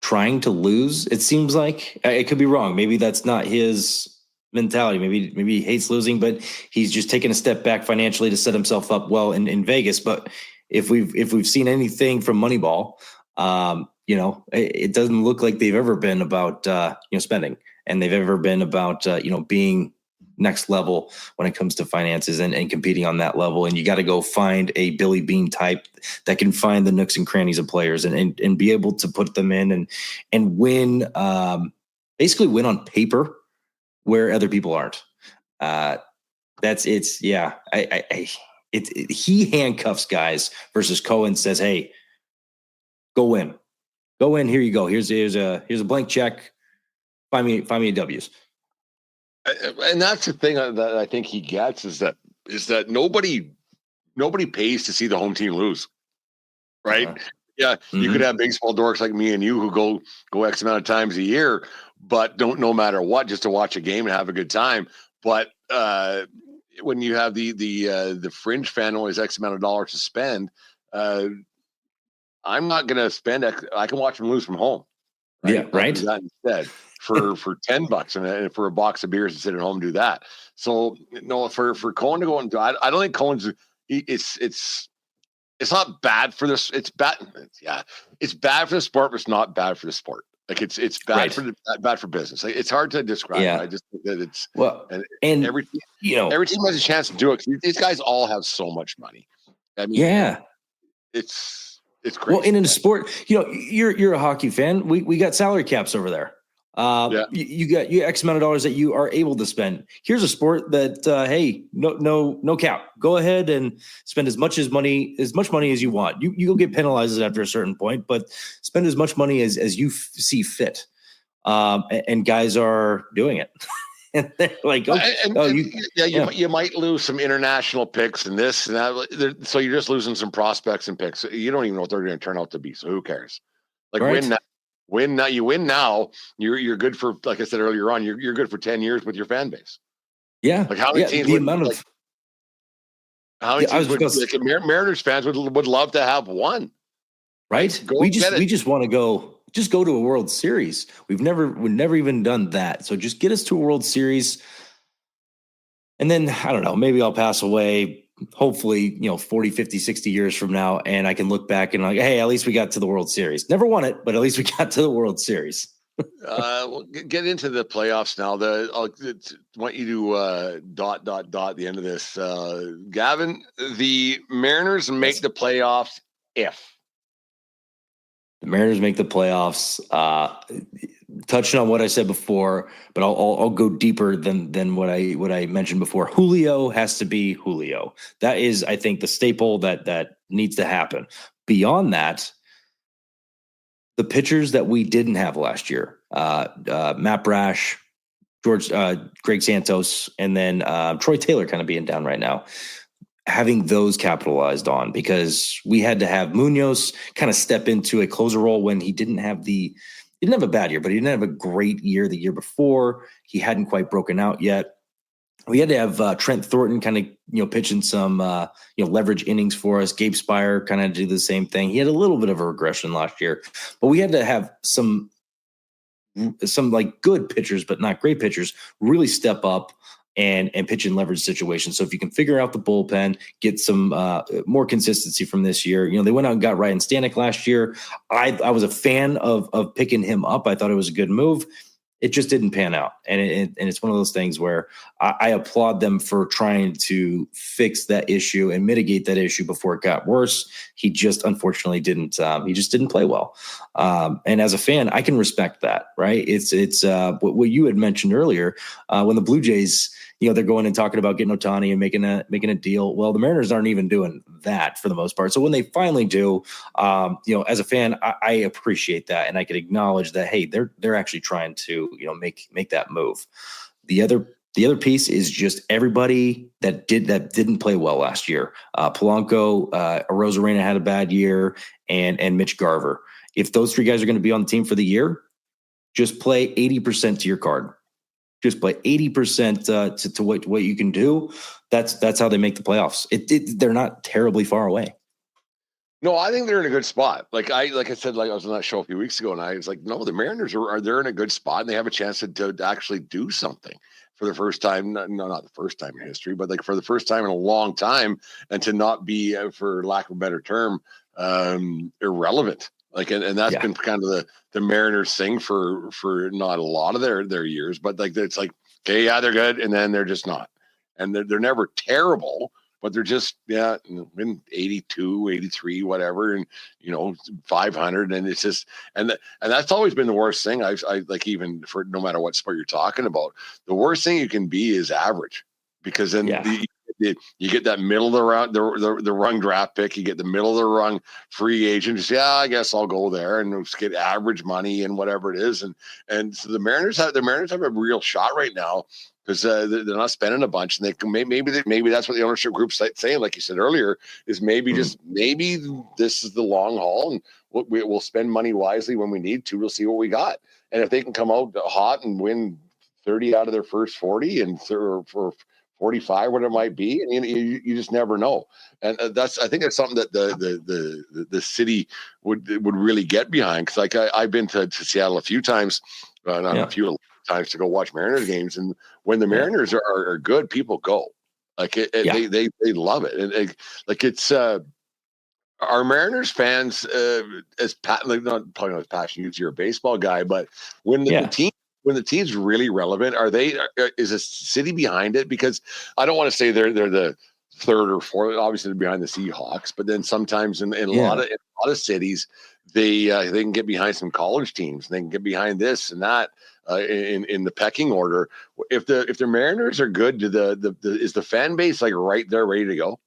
trying to lose. It seems like it could be wrong. Maybe that's not his mentality. Maybe he hates losing, but he's just taking a step back financially to set himself up well in Vegas. But if we've seen anything from Moneyball, it doesn't look like they've ever been about spending, and they've ever been about being next level when it comes to finances and competing on that level. And you got to go find a Billy Bean type that can find the nooks and crannies of players and be able to put them in and win, basically win on paper where other people aren't. He handcuffs guys versus Cohen says, "Hey, go win. Here you go. Here's a blank check. Find me a W's." And that's the thing that I think he gets is that nobody pays to see the home team lose, right? Yeah, you could have baseball dorks like me and you who go X amount of times a year, but don't no matter what, just to watch a game and have a good time. But when you have the fringe fan only has X amount of dollars to spend, I'm not going to spend. I can watch them lose from home. Right? Yeah, right. Do that instead for $10 and for a box of beers and sit at home and do that. So no, for Cohen to go and do, I don't think Cohen's. It's not bad for this. It's bad. Yeah, it's bad for the sport, but it's not bad for the sport. Like it's bad bad for business. Like, it's hard to describe. Yeah. I just think that it's and every team has a chance to do it. These guys all have so much money. I mean, it's crazy. Well, and in a sport, you're a hockey fan. We got salary caps over there. You got X amount of dollars that you are able to spend. Here's a sport that hey, no cap. Go ahead and spend as much money as you want. You'll get penalized after a certain point, but spend as much money as you see fit. And guys are doing it. And they're like, you might lose some international picks and this and that. So you're just losing some prospects and picks. You don't even know what they're going to turn out to be. So who cares? Like win now. You win now. You're good for, like I said earlier on. You're good for 10 years with your fan base. Yeah. Like how many teams? Mariners fans would love to have one. Right. We just want to go. Just go to a World Series. We've never even done that. So just get us to a World Series. And then, I don't know, maybe I'll pass away, hopefully, 40, 50, 60 years from now. And I can look back and like, hey, at least we got to the World Series. Never won it, but at least we got to the World Series. We'll get into the playoffs now. I want you to dot at the end of this. Gavin, the Mariners make the playoffs if. The Mariners make the playoffs. touching on what I said before, but I'll go deeper than what I mentioned before. Julio has to be Julio. That is, I think, the staple that needs to happen. Beyond that, the pitchers that we didn't have last year, Matt Brash, Greg Santos, and then Troy Taylor kind of being down right now, having those capitalized on, because we had to have Munoz kind of step into a closer role when he didn't have a bad year, but he didn't have a great year the year before. He hadn't quite broken out yet. We had to have Trent Thornton kind of, pitching some, leverage innings for us. Gabe Spire kind of do the same thing. He had a little bit of a regression last year, but we had to have some like good pitchers, but not great pitchers, really step up and pitch in leverage situations. So if you can figure out the bullpen, get some more consistency from this year. They went out and got Ryan Stanek last year. I was a fan of picking him up. I thought it was a good move. It just didn't pan out. And it's one of those things where I applaud them for trying to fix that issue and mitigate that issue before it got worse. He just unfortunately didn't. He just didn't play well. And as a fan, I can respect that, right? It's what you had mentioned earlier when the Blue Jays, they're going and talking about getting Ohtani and making a deal. Well, the Mariners aren't even doing that for the most part. So when they finally do, as a fan, I appreciate that, and I can acknowledge that. Hey, they're actually trying to make that move. The other piece is just everybody that didn't play well last year. Polanco, Arozarena had a bad year, and Mitch Garver. If those three guys are going to be on the team for the year, just play 80% to your card. Just play 80% to what you can do. That's how they make the playoffs. They're not terribly far away. No, I think they're in a good spot. Like I said, I was on that show a few weeks ago, and I was like, no, the Mariners are they're in a good spot, and they have a chance to actually do something for the first time. Not the first time in history, but like for the first time in a long time, and to not be, for lack of a better term, irrelevant. Like, and that's been kind of the Mariners thing for not a lot of their years, but like, it's like, okay, yeah, they're good. And then they're just not, and they're never terrible, but they're just, in 82, 83, whatever. And, 500. And it's just, and that's always been the worst thing. I like, even for no matter what sport you're talking about, the worst thing you can be is average, because then you get that middle of the round, the rung draft pick. You get the middle of the rung free agent. Just, I guess I'll go there and just get average money and whatever it is. And so the Mariners have a real shot right now, because they're not spending a bunch, and they can maybe that's what the ownership group's saying, like you said earlier, is maybe this is the long haul, and we'll spend money wisely when we need to. We'll see what we got, and if they can come out hot and win 30 out of their first 40 and for 45, whatever it might be, and you just never know. And I think that's something that the city would really get behind, because like I've been to Seattle a few times, a few times, to go watch Mariners games, and when the Mariners are good, people go. Like they love it, and like it's our Mariners fans, as probably not as passionate as you're a baseball guy, but when the team's really relevant, is a city behind it? Because I don't want to say they're the third or fourth. Obviously, they're behind the Seahawks, but then sometimes in a lot of cities, they can get behind some college teams. They can get behind this and that in the pecking order. If the Mariners are good, is the fan base like right there, ready to go?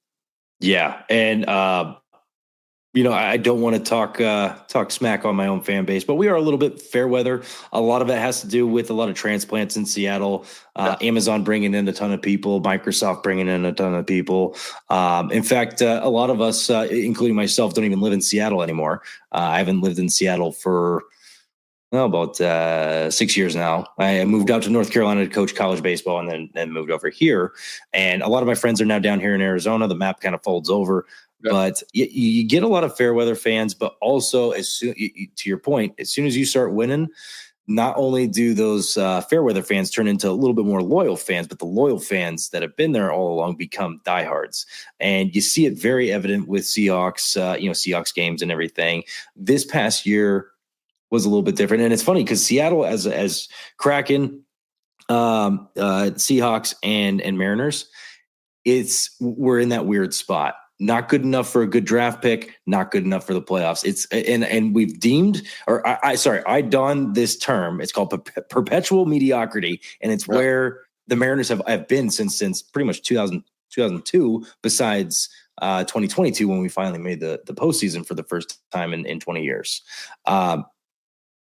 Yeah, and I don't want to talk smack on my own fan base, but we are a little bit fair weather. A lot of it has to do with a lot of transplants in Seattle, Amazon bringing in a ton of people, Microsoft bringing in a ton of people. In fact, a lot of us, including myself, don't even live in Seattle anymore. I haven't lived in Seattle for about 6 years now. I moved out to North Carolina to coach college baseball, and then moved over here. And a lot of my friends are now down here in Arizona. The map kind of folds over. But you get a lot of fair weather fans, but also, to your point, as soon as you start winning, not only do those fair weather fans turn into a little bit more loyal fans, but the loyal fans that have been there all along become diehards. And you see it very evident with Seahawks, Seahawks games and everything. This past year was a little bit different. And it's funny because Seattle as Kraken, Seahawks and Mariners, we're in that weird spot. not good enough for a good draft pick, not good enough for the playoffs. It's and we've deemed, or I donned this term. It's called perpetual mediocrity, and it's where the Mariners have been since pretty much 2002, besides 2022 when we finally made the postseason for the first time in 20 years.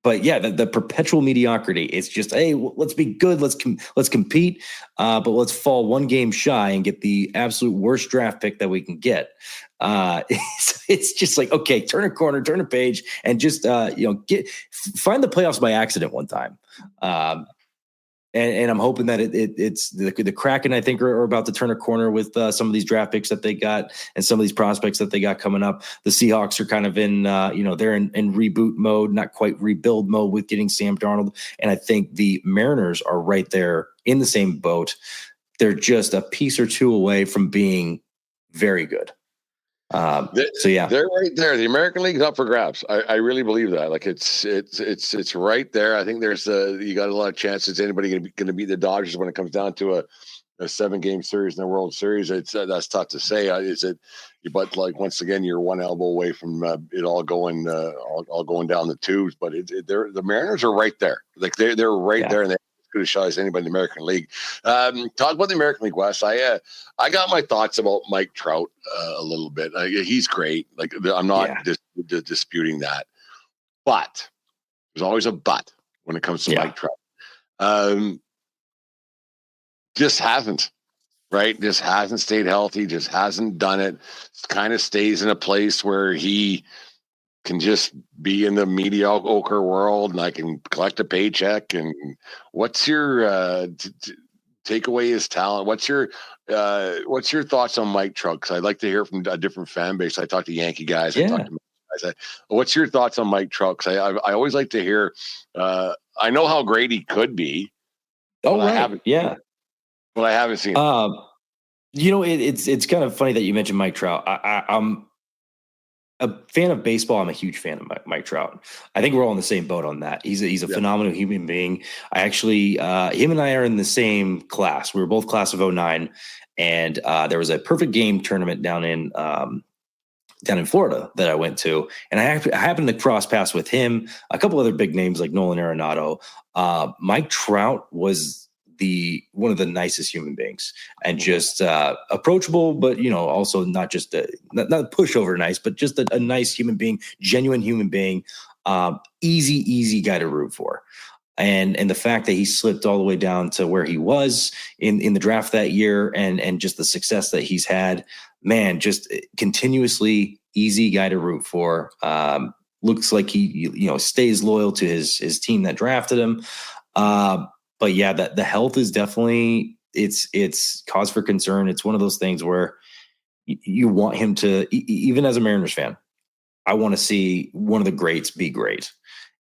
But yeah, the perpetual mediocrity. It's just, hey, let's be good. Let's compete, but let's fall one game shy and get the absolute worst draft pick that we can get. It's just like, okay, turn a corner, turn a page, and just find the playoffs by accident one time. And I'm hoping that it's the Kraken, I think, are about to turn a corner with some of these draft picks that they got and some of these prospects that they got coming up. The Seahawks are kind of in, they're in reboot mode, not quite rebuild mode with getting Sam Darnold. And I think the Mariners are right there in the same boat. They're just a piece or two away from being very good. So yeah, they're right there. The American League's up for grabs. I really believe that. Like it's right there. I think there's you got a lot of chances. Anybody going to beat the Dodgers when it comes down to a 7-game series in the World Series? That's tough to say. But like once again, you're one elbow away from it all going down the tubes. But the Mariners are right there. Like they're right there, and they good a shot as anybody in the American League. Talk about the American League West. I got my thoughts about Mike Trout a little bit. He's great. Like I'm not disputing that, but there's always a but when it comes to Mike Trout. Just hasn't. Right? Just hasn't stayed healthy. Just hasn't done it. Kind of stays in a place where he can just be in the mediocre world, and I can collect a paycheck. And what's your take away his talent? What's your thoughts on Mike Trout? Because I'd like to hear from a different fan base. I talk to Yankee guys. I talk to guys. What's your thoughts on Mike Trout? Because I always like to hear. I know how great he could be. Oh, right. But I haven't seen him. It's kind of funny that you mentioned Mike Trout. I'm a fan of baseball. I'm a huge fan of Mike Trout. I think we're all in the same boat on that. He's a phenomenal human being. I actually, him and I are in the same class. We were both class of 09, and there was a perfect game tournament down in Florida that I went to, and I happened to cross paths with him, a couple other big names like Nolan Arenado. Mike Trout was one of the nicest human beings, and just approachable, but also not just not pushover nice, but just a nice human being, genuine human being, easy guy to root for. And the fact that he slipped all the way down to where he was in the draft that year, and just the success that he's had, man, just continuously easy guy to root for. Looks like he stays loyal to his team that drafted him. But yeah, the health is definitely it's cause for concern. It's one of those things where you want him to, even as a Mariners fan, I want to see one of the greats be great,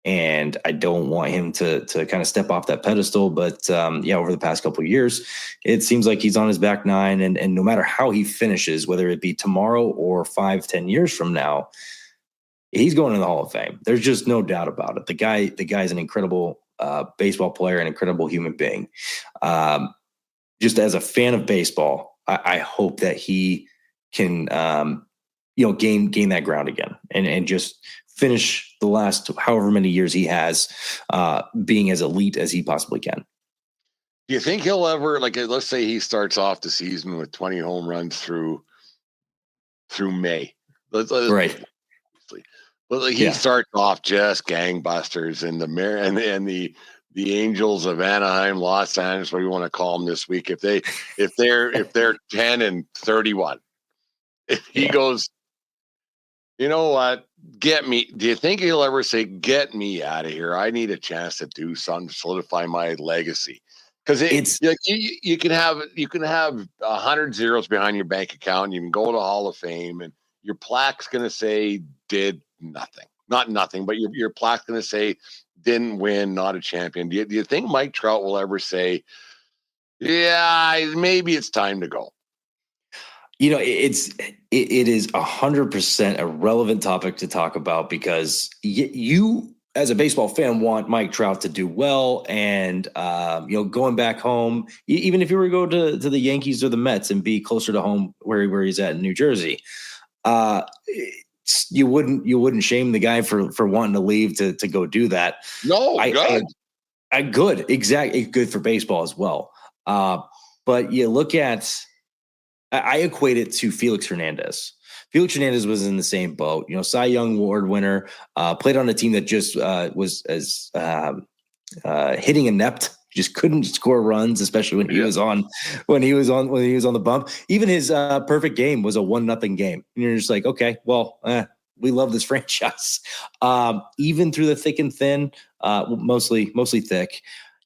and I don't want him to kind of step off that pedestal. But over the past couple of years, it seems like he's on his back nine, and no matter how he finishes, whether it be tomorrow or 5-10 years from now, he's going in the Hall of Fame. There's just no doubt about it. The guy's an incredible baseball player, an incredible human being. Just as a fan of baseball, I hope that he can, gain that ground again, and just finish the last however many years he has being as elite as he possibly can. Do you think he'll ever, let's say he starts off the season with 20 home runs through May? Right. Well, he starts off just gangbusters, and the Angels of Anaheim, Los Angeles, what do you want to call them this week? If they're 10-31, if he goes, you know what? Get me. Do you think he'll ever say, "Get me out of here. I need a chance to do something to solidify my legacy"? Because it's you can have 100 zeros behind your bank account, and you can go to Hall of Fame, and your plaque's going to say did nothing. Not nothing, but your plaque's going to say didn't win, not a champion. Do you think Mike Trout will ever say, yeah, maybe it's time to go? It is 100% a relevant topic to talk about, because you as a baseball fan, want Mike Trout to do well, and going back home, even if you were to go to the Yankees or the Mets and be closer to home where he's at in New Jersey, you wouldn't shame the guy for wanting to leave to go do that. No, good, exactly, good for baseball as well. But you look at, I equate it to Felix Hernandez. Felix Hernandez was in the same boat, Cy Young Award winner, played on a team that just was as hitting inept, just couldn't score runs, especially when he was on the bump. Even his perfect game was a 1-0 game, and you're just like, okay, well, we love this franchise. Even through the thick and thin, mostly thick,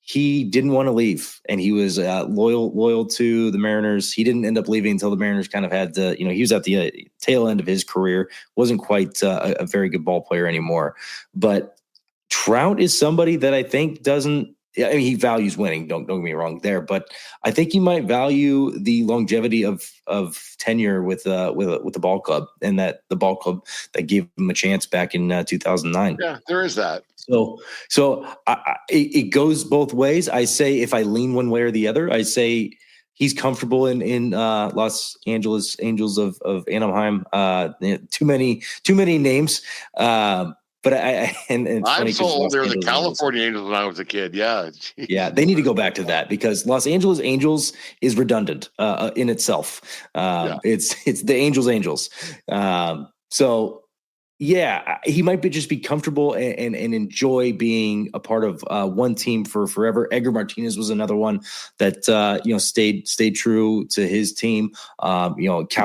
he didn't want to leave, and he was loyal to the Mariners. He didn't end up leaving until the Mariners kind of had to, he was at the tail end of his career, wasn't quite a very good ball player anymore. But Trout is somebody that I think doesn't, he values winning. Don't get me wrong there, but I think he might value the longevity of tenure with the ball club, and that the ball club that gave him a chance back in 2009. Yeah, there is that. So it goes both ways. I say if I lean one way or the other, I say he's comfortable in Los Angeles Angels of Anaheim. Too many names. But I'm so old. They were the California Angels when I was a kid. Yeah. Jeez. Yeah. They need to go back to that, because Los Angeles Angels is redundant in itself. It's the Angels. So yeah, he might just be comfortable and enjoy being a part of one team for forever. Edgar Martinez was another one that stayed true to his team. Cal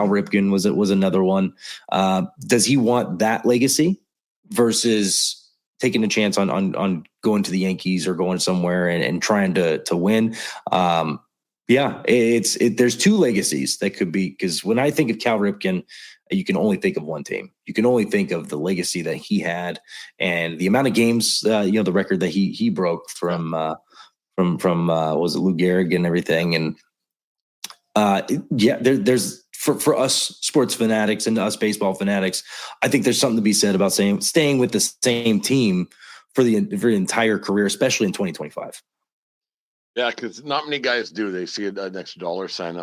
Ripken was another one. Does he want that legacy versus taking a chance on going to the Yankees or going somewhere and trying to win? There's two legacies that could be, because when I think of Cal Ripken, you can only think of one team. You can only think of the legacy that he had and the amount of games, the record that he broke from was it Lou Gehrig and everything. And there's for us sports fanatics and us baseball fanatics, I think there's something to be said about staying with the same team for the entire career, especially in 2025. Yeah, because not many guys do. They see an extra dollar sign.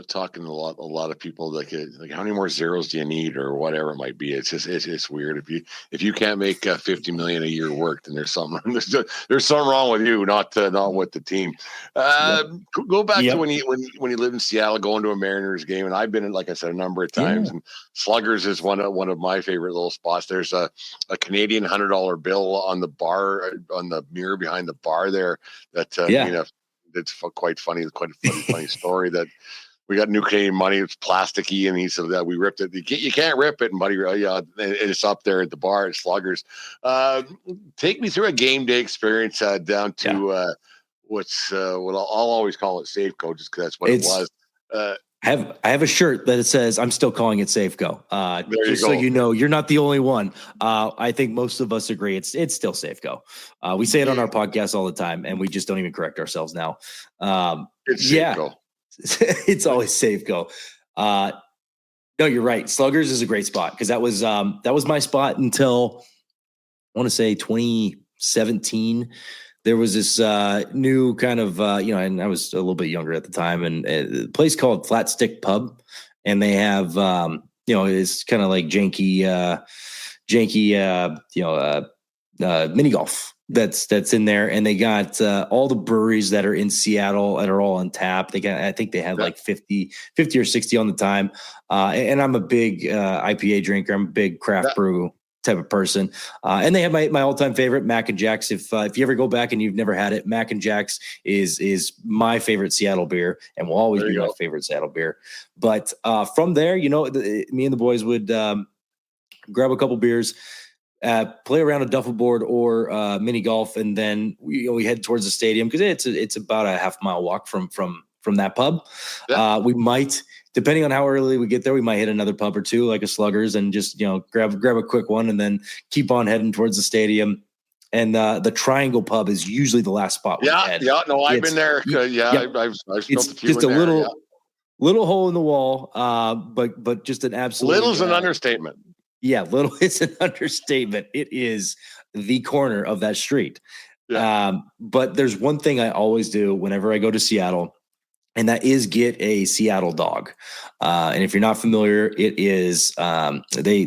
Talking to a lot of people like how many more zeros do you need or whatever it might be. It's weird. If you can't make $50 million a year work, then there's something wrong with you, not with the team. Go back to when you lived in Seattle, going to a Mariners game, and I've been in, like I said, a number of times. And Sluggers is one of my favorite little spots. There's a Canadian $100 bill on the bar, on the mirror behind the bar there. That it's quite funny. Quite a funny story that we got new Canadian money. It's plasticky, and he said that we ripped it. You can't rip it, and buddy, it's up there at the bar at Sluggers. Take me through a game day experience down to what I'll always call it Safeco, just because that's what it was. I have a shirt that it says, I'm still calling it Safeco. So you're not the only one. I think most of us agree it's still Safeco. We say it on our podcast all the time, and we just don't even correct ourselves now. It's Safeco. It's always Safeco. No, you're right. Sluggers is a great spot, because that was my spot until I want to say 2017. There was this new kind of, and I was a little bit younger at the time, and a place called Flat Stick Pub, and they have, it's kind of like janky, mini golf that's in there, and they got all the breweries that are in Seattle that are all on tap. I think they had like 50 or 60 on the time, and I'm a big IPA drinker. I'm a big craft brew type of person. And they have my all-time favorite, Mac and Jack's. If you ever go back and you've never had it, Mac and Jack's is my favorite Seattle beer, and will always be my favorite Seattle beer. But from there, me and the boys would grab a couple beers, play around a duffel board or mini golf, and then we head towards the stadium, because it's about a half-mile walk from that pub. We might, depending on how early we get there, we might hit another pub or two, like a Sluggers, and just grab a quick one, and then keep on heading towards the stadium. And the Triangle Pub is usually the last spot. I've been there. I've it's a few. Just a little hole in the wall, but just an absolute. Little's an understatement. Yeah, little is an understatement. It is the corner of that street. Yeah. But there's one thing I always do whenever I go to Seattle, and that is get a Seattle dog. And if you're not familiar, it is they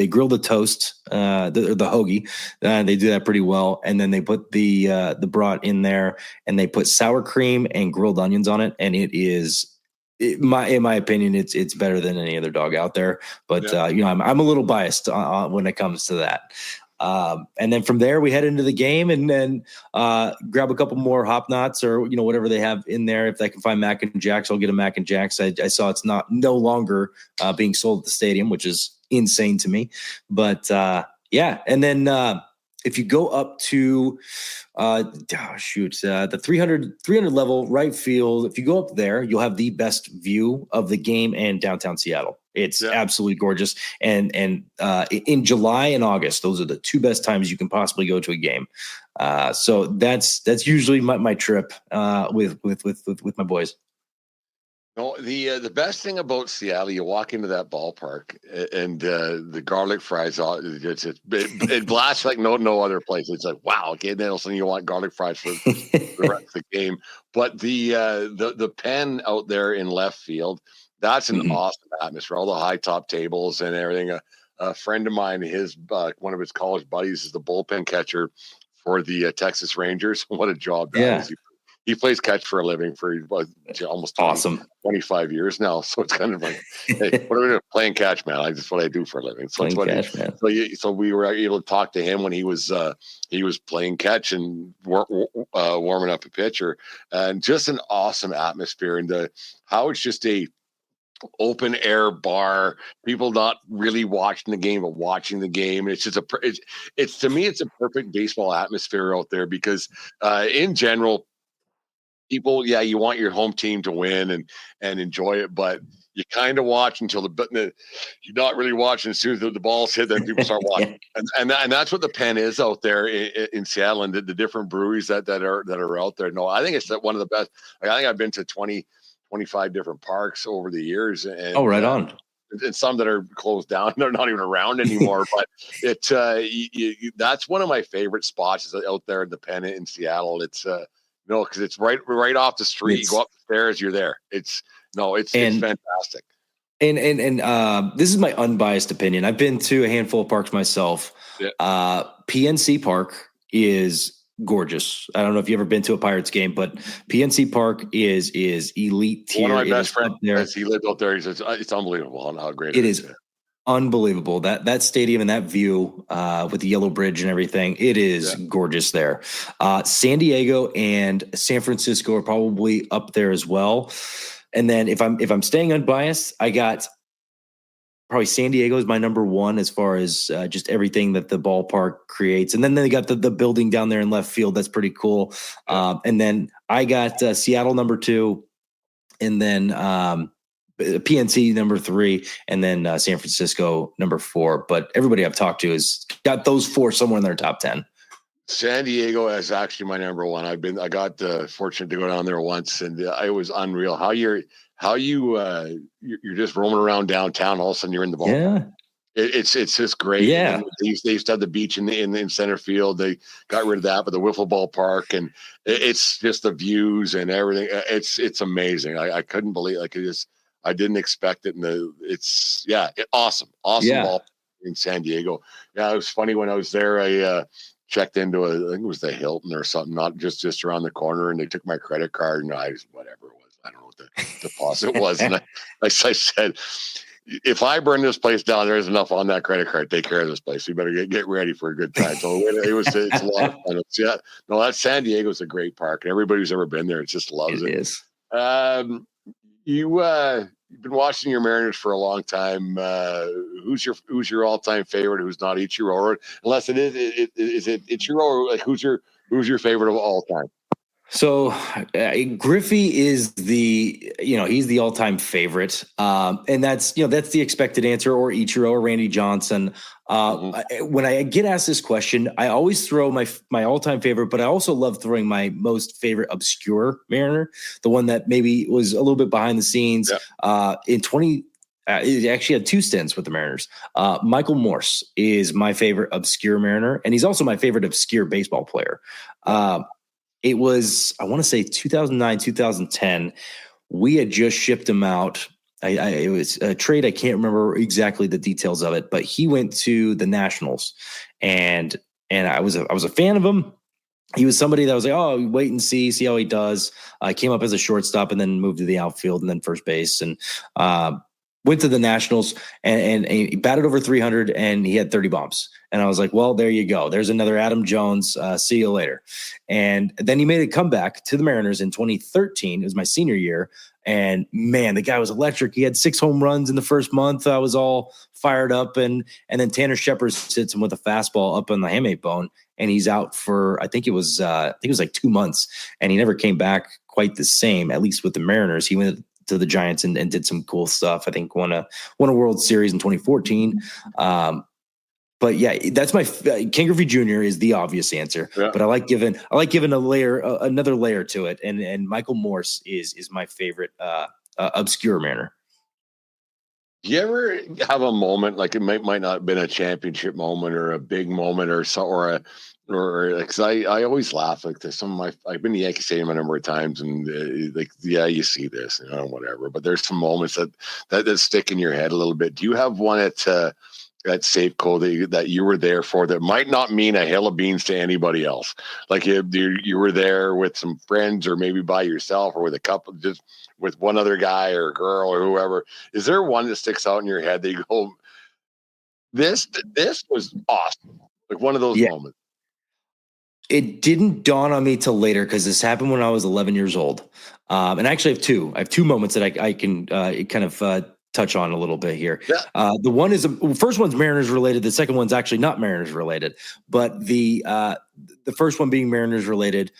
grill the toast, the hoagie. They do that pretty well, and then they put the brat in there, and they put sour cream and grilled onions on it, and it is. In my opinion, it's better than any other dog out there. But I'm a little biased when it comes to that. And then from there we head into the game, and then grab a couple more hop knots or whatever they have in there. If I can find Mac and Jacks, I'll get a Mac and Jacks. I saw it's no longer being sold at the stadium, which is insane to me. But and then if you go up to the 300 level right field, if you go up there, you'll have the best view of the game and downtown Seattle. It's absolutely gorgeous. And in July and August, those are the two best times you can possibly go to a game. So that's usually my trip with my boys. No, the best thing about Seattle, you walk into that ballpark and the garlic fries, it blasts like no other place. It's like, wow, okay, then all of a sudden you want garlic fries for the rest of the game. But the pen out there in left field, that's an awesome atmosphere. All the high top tables and everything. A friend of mine, one of his college buddies is the bullpen catcher for the Texas Rangers. What a job that is. He plays catch for a living for almost 25 years now. So it's kind of like, hey, what are we doing? Playing catch, man. That's what I do for a living. So so we were able to talk to him when he was playing catch and warming up a pitcher, and just an awesome atmosphere, and how it's just a open air bar, people not really watching the game, but watching the game. It's just it's to me, it's a perfect baseball atmosphere out there, because in general, people, you want your home team to win and enjoy it, but you kind of watch until you're not really watching. As soon as the ball's hit, then people start watching. and that's what the pen is out there in Seattle, and the different breweries that are out there. No, I think it's one of the best. I think I've been to 25 different parks over the years. And, right on. And some that are closed down, they're not even around anymore. But that's one of my favorite spots is out there in the pen in Seattle. It's because it's right off the street. You go up the stairs, you're there. It's fantastic. And this is my unbiased opinion. I've been to a handful of parks myself. Yeah. PNC Park is gorgeous. I don't know if you've ever been to a Pirates game, but PNC Park is elite tier. One of my best friends, he lived out there. He says it's unbelievable how great it is. Unbelievable. That stadium and that view with the yellow bridge and everything, it is gorgeous there. San Diego and San Francisco are probably up there as well. And then if I'm staying unbiased, I got probably San Diego is my number one as far as just everything that the ballpark creates. And then they got the building down there in left field. That's pretty cool. And then I got Seattle number 2, and then PNC number 3, and then San Francisco number 4. But everybody I've talked to has got those 4 somewhere in their top 10. San Diego is actually my number 1. I got fortunate to go down there once, and it was unreal how you're just roaming around downtown. All of a sudden you're in the ball. Yeah. It's just great. Yeah. They used to have the beach in center field. They got rid of that, but the wiffle ball park, and it's just the views and everything. It's amazing. I couldn't believe I didn't expect it. And it's awesome ball in San Diego. Yeah. It was funny when I was there. I checked into I think it was the Hilton or something, not just around the corner, and they took my credit card, and whatever it was. I don't know what the deposit was. And I said, if I burn this place down, there's enough on that credit card to take care of this place. You better get ready for a good time. So it's a lot of fun. That San Diego's a great park, and everybody who's ever been there just loves it. It is. You've been watching your Mariners for a long time. Who's your all-time favorite? Who's not Ichiro? Or unless it is it Ichiro? Or like who's your favorite of all time? So Griffey is he's the all-time favorite. And that's the expected answer, or Ichiro or Randy Johnson. When I get asked this question, I always throw my all-time favorite, but I also love throwing my most favorite obscure Mariner, the one that maybe was a little bit behind the scenes. In he actually had 2 stints with the Mariners. Michael Morse is my favorite obscure Mariner, and he's also my favorite obscure baseball player. It was, I want to say 2009, 2010. We had just shipped him out. It was a trade. I can't remember exactly the details of it, but he went to the Nationals, and I was a fan of him. He was somebody that was like, oh, wait and see how he does. Came up as a shortstop and then moved to the outfield and then first base, and went to the Nationals and he batted over 300 and he had 30 bombs. And I was like, well, there you go. There's another Adam Jones. See you later. And then he made a comeback to the Mariners in 2013. It was my senior year. And man, the guy was electric. He had 6 home runs in the first month. I was all fired up. And then Tanner Shepard hits him with a fastball up on the hamate bone. And he's out for, I think it was like 2 months. And he never came back quite the same, at least with the Mariners. He went to the Giants and did some cool stuff. I think won a World Series in 2014. But yeah, that's my Ken Griffey Jr. is the obvious answer. Yeah. But I like giving another layer to it. And Michael Morse is my favorite obscure Mariner. Do you ever have a moment, like it might not have been a championship moment or a big moment or because I always laugh like this. I've been to Yankee Stadium a number of times and you see this, whatever. But there's some moments that stick in your head a little bit. Do you have one at Safeco that you were there for that might not mean a hill of beans to anybody else? Like you were there with some friends or maybe by yourself or with a couple, just with one other guy or girl or whoever. Is there one that sticks out in your head that you go, this was awesome? Like one of those moments. It didn't dawn on me till later because this happened when I was 11 years old. And I actually have 2. I have 2 moments that I can kind of touch on a little bit here. Yeah. The one is first one's Mariners related. The second one's actually not Mariners related, but the first one being Mariners related.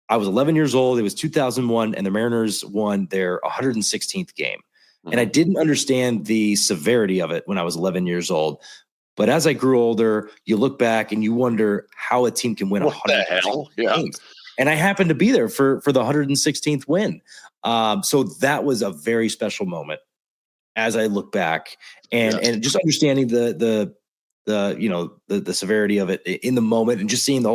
I was 11 years old. It was 2001, and the Mariners won their 116th game. Mm-hmm. And I didn't understand the severity of it when I was 11 years old. But as I grew older, you look back and you wonder how a team can win 116 games. And I happened to be there for the 116th win. So that was a very special moment as I look back and just understanding the severity of it in the moment and just seeing the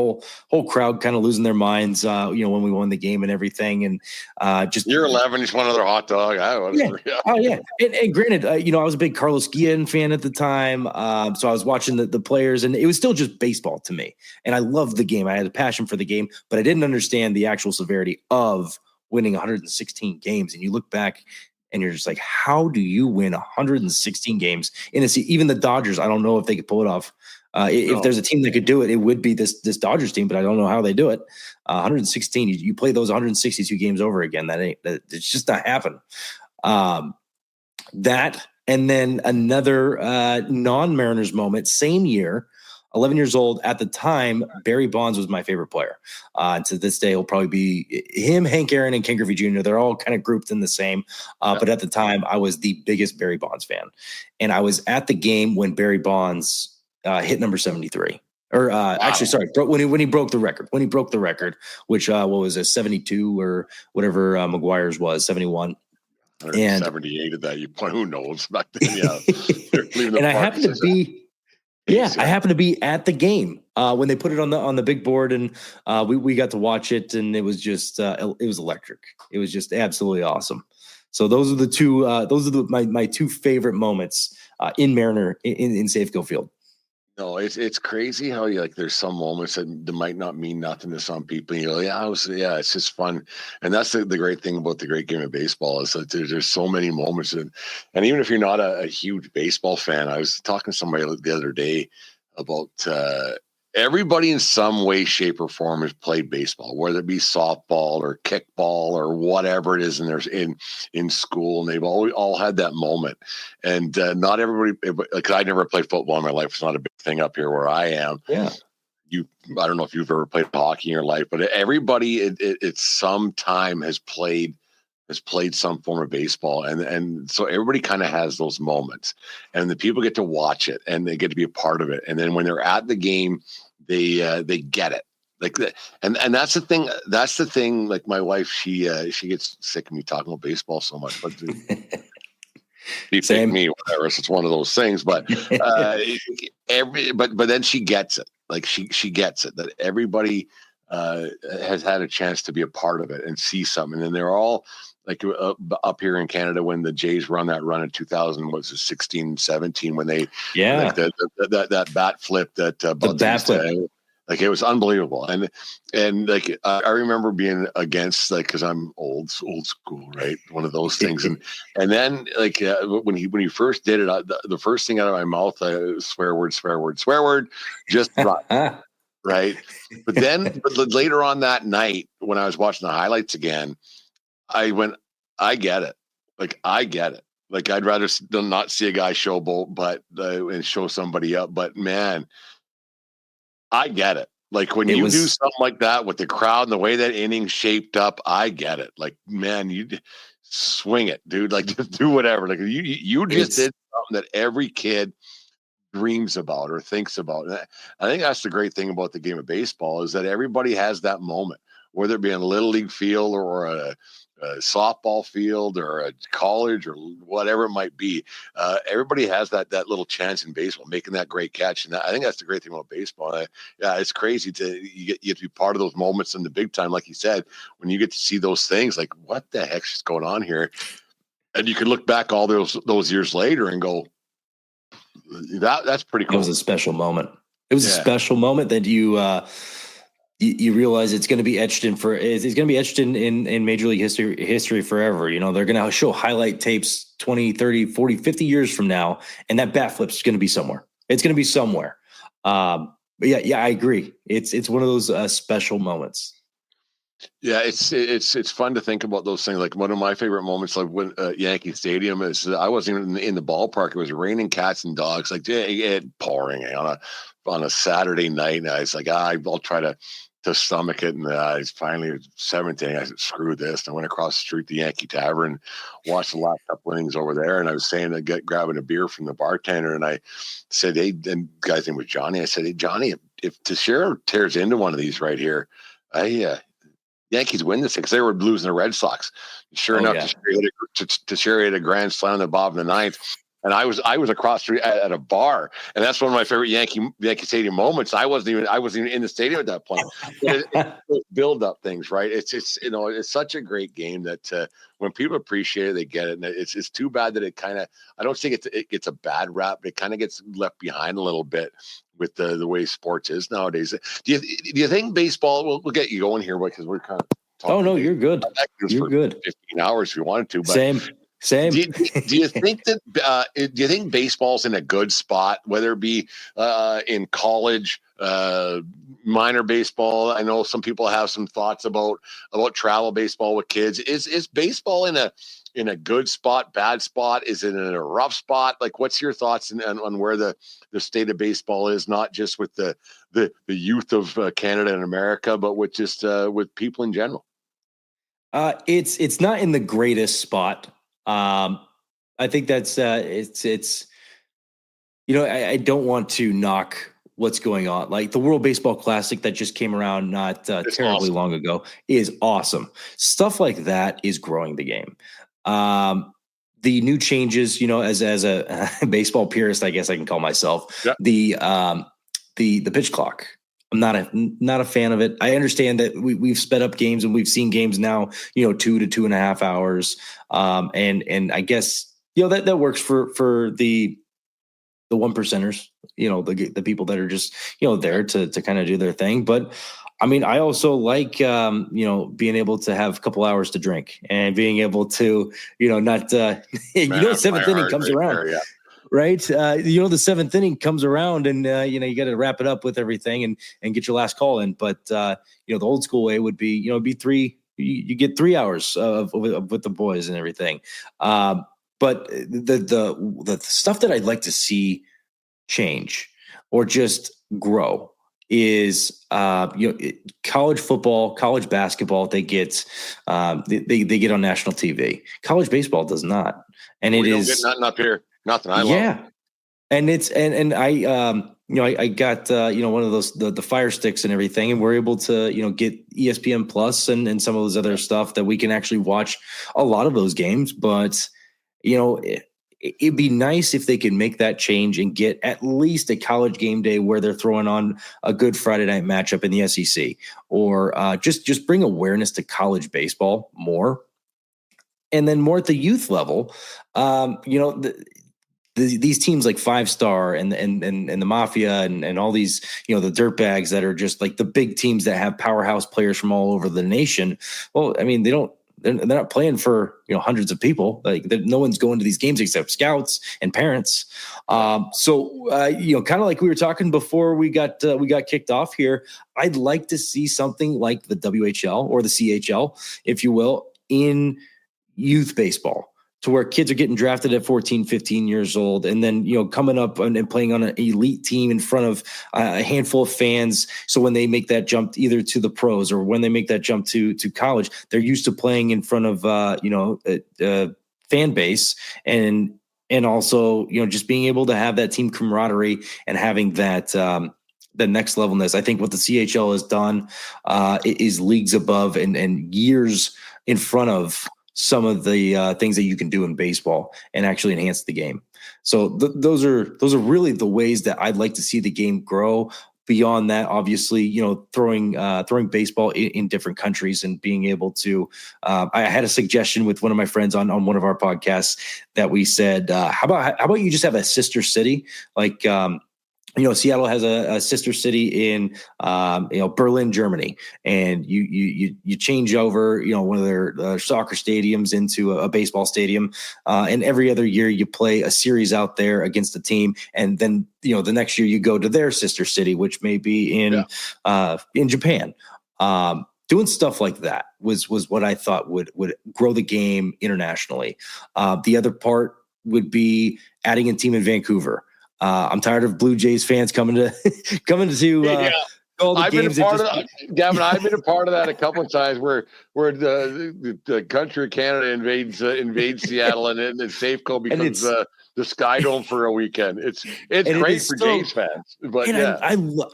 whole crowd kind of losing their minds, when we won the game and everything. And just you're 11, just one other hot dog. Yeah. Oh yeah. And granted, I was a big Carlos Guillen fan at the time. So I was watching the players and it was still just baseball to me. And I loved the game. I had a passion for the game, but I didn't understand the actual severity of winning 116 games. And you look back and you're just like, how do you win 116 games in a season? Even the Dodgers, I don't know if they could pull it off. If there's a team that could do it, it would be this Dodgers team, but I don't know how they do it. 116, you play those 162 games over again. It's just not happening. That, and then another non-Mariners moment, same year, 11 years old at the time, Barry Bonds was my favorite player. To this day, he'll probably be him, Hank Aaron, and Ken Griffey Jr. They're all kind of grouped in the same. But at the time, I was the biggest Barry Bonds fan. And I was at the game when Barry Bonds hit number 73. Or when he broke the record. When he broke the record, which what was it, 72 or whatever McGuire's was, 71. And 78 of that, who knows? Back then, yeah. And I happened to be... Yeah, I happened to be at the game when they put it on the big board, and we got to watch it, and it was just it was electric. It was just absolutely awesome. So those are the two. My 2 favorite moments in Mariner in Safeco Field. No, it's crazy how there's some moments that might not mean nothing to some people. And you're like, it's just fun. And that's the great thing about the great game of baseball is that there's so many moments. And even if you're not a huge baseball fan, I was talking to somebody the other day about everybody in some way, shape, or form has played baseball, whether it be softball or kickball or whatever it is in school. And they've all had that moment. And not everybody, because I never played football in my life. It's not a big thing up here where I am. Yeah. I don't know if you've ever played hockey in your life, but everybody at some time has played some form of baseball. And so everybody kind of has those moments, and the people get to watch it and they get to be a part of it. And then when they're at the game, they get it. Like that. And that's the thing. That's the thing. Like my wife, she gets sick of me talking about baseball so much, but She picked me, whatever. So it's one of those things. But but then she gets it. Like she gets it that everybody has had a chance to be a part of it and see something. And they're all like up here in Canada when the Jays run that run in 2016, 17, when they like that bat flip that the bat flip. Like it was unbelievable, and like I remember being against, like, because I'm old school, right? One of those things, and then like when he first did it, the first thing out of my mouth, swear word, just run, right? But then later on that night, when I was watching the highlights again, I went, I get it, like I get it. Like I'd rather not see a guy showboat, but and show somebody up, but man. I get it. Like when you do something like that with the crowd and the way that inning shaped up, I get it. Like, man, you swing it, dude. Like just do whatever. Like you just did something that every kid dreams about or thinks about. And I think that's the great thing about the game of baseball is that everybody has that moment, whether it be in a little league field or a softball field or a college or whatever it might be. Everybody has that little chance in baseball, making that great catch. And I think that's the great thing about baseball. It's crazy you get to be part of those moments in the big time. Like you said, when you get to see those things, like what the heck's just going on here? And you can look back all those years later and go, that's pretty cool. It was a special moment. It was a special moment that you realize it's going to be etched it's going to be etched in Major League history forever. You know, they're going to show highlight tapes 20, 30, 40, 50 years from now, and that bat flip is going to be somewhere. It's going to be somewhere. But yeah, I agree. It's one of those special moments. Yeah, it's fun to think about those things. Like one of my favorite moments, like when Yankee Stadium is, I wasn't even in the ballpark. It was raining cats and dogs, like it pouring on a Saturday night. And I was like, I'll try to stomach it. And I finally, seventh inning, I said, screw this. And I went across the street to Yankee Tavern, watched the last couple innings over there. And I was saying grabbing a beer from the bartender. And I said, hey, and the guy's name was Johnny. I said, hey, Johnny, if Teixeira tears into one of these right here, Yankees win this because they were losing the Red Sox. Sure enough, Teixeira hit a grand slam in the bottom of the ninth. And I was across the street at a bar, and that's one of my favorite Yankee Stadium moments. I wasn't even in the stadium at that point. It's build up things, right? It's such a great game that when people appreciate it, they get it. And it's too bad that it kind of, I don't think it gets a bad rap, but it kind of gets left behind a little bit with the way sports is nowadays. Do you think baseball? We'll get you going here because we're kind of talking. Oh no, you're good. You're good. 15 hours if you wanted to. But Same. Do you think that? Do you think baseball's in a good spot, whether it be in college, minor baseball? I know some people have some thoughts about travel baseball with kids. Is baseball in a good spot, bad spot? Is it in a rough spot? Like, what's your thoughts on where the state of baseball is, not just with the youth of Canada and America, but with just with people in general? It's not in the greatest spot. I think that's it's I don't want to knock what's going on. Like the World Baseball Classic that just came around not terribly long ago is awesome. Stuff like that is growing the game. The new changes, as a baseball purist, I guess I can call myself, the pitch clock. I'm not a fan of it. I understand that we've sped up games and we've seen games now, 2 to 2.5 hours. And I guess, that works for the one percenters, the people that are just, there to kind of do their thing. But I mean, I also like, being able to have a couple hours to drink and being able to, not, seventh inning comes around. There, yeah. Right. The seventh inning comes around and, you got to wrap it up with everything and get your last call in. But, the old school way would be, be three, you get 3 hours with the boys and everything. But the stuff that I'd like to see change or just grow is, college football, college basketball, they get they get on national TV. College baseball does not. And it is nothing up here. Nothing I love. Yeah. And it's, and I, I got, one of those, the Fire Sticks and everything, and we're able to, get ESPN Plus and some of those other stuff that we can actually watch a lot of those games. But, it'd be nice if they could make that change and get at least a college game day where they're throwing on a good Friday night matchup in the SEC, or just bring awareness to college baseball more. And then more at the youth level, these teams like Five Star and the Mafia and all these, the dirtbags that are just like the big teams that have powerhouse players from all over the nation. Well, I mean, they're not playing for hundreds of people. Like no one's going to these games except scouts and parents. So kind of like we were talking before we got kicked off here. I'd like to see something like the WHL or the CHL, if you will, in youth baseball, to where kids are getting drafted at 14, 15 years old, and then, coming up and playing on an elite team in front of a handful of fans. So when they make that jump either to the pros or when they make that jump to college, they're used to playing in front of, a fan base, and also, just being able to have that team camaraderie and having that, the next levelness. I think what the CHL has done is leagues above and years in front of some of the things that you can do in baseball and actually enhance the game. So those are really the ways that I'd like to see the game grow. Beyond that, obviously, throwing baseball in different countries and being able to. I had a suggestion with one of my friends on one of our podcasts that we said, how about you just have a sister city, like. Seattle has a sister city in, Berlin, Germany, and you change over, one of their soccer stadiums into a baseball stadium, and every other year you play a series out there against a team, and then the next year you go to their sister city, which may be in Japan. Doing stuff like that was what I thought would grow the game internationally. The other part would be adding a team in Vancouver. I'm tired of Blue Jays fans coming to all the games. Gavin, I've been a part of that a couple of times where the country of Canada invades Seattle and Safeco becomes the Sky Dome for a weekend. It's great for Jays fans, but I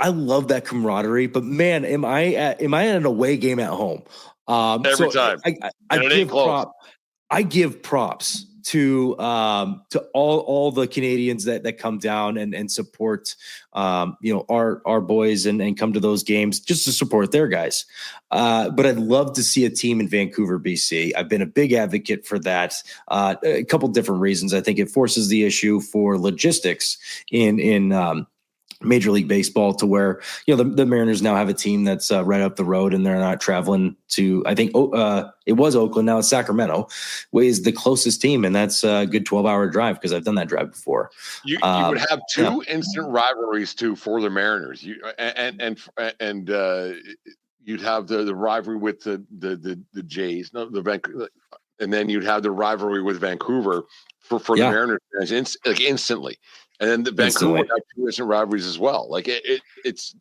love that camaraderie. But man, am I at an away game at home every time? I give props to all the Canadians that come down and support our boys and come to those games just to support their guys. But I'd love to see a team in Vancouver, BC. I've been a big advocate for that. A couple different reasons. I think it forces the issue for logistics in Major League Baseball, to where the Mariners now have a team that's right up the road, and they're not traveling to, I think it was Oakland, now it's Sacramento, is the closest team, and that's a good 12-hour drive, because I've done that drive before. You would have two instant rivalries too for the Mariners. You'd have the rivalry with the Jays, and then you'd have the rivalry with Vancouver for the Mariners instantly. And then the Vancouver have two instant rivalries as well. Like it's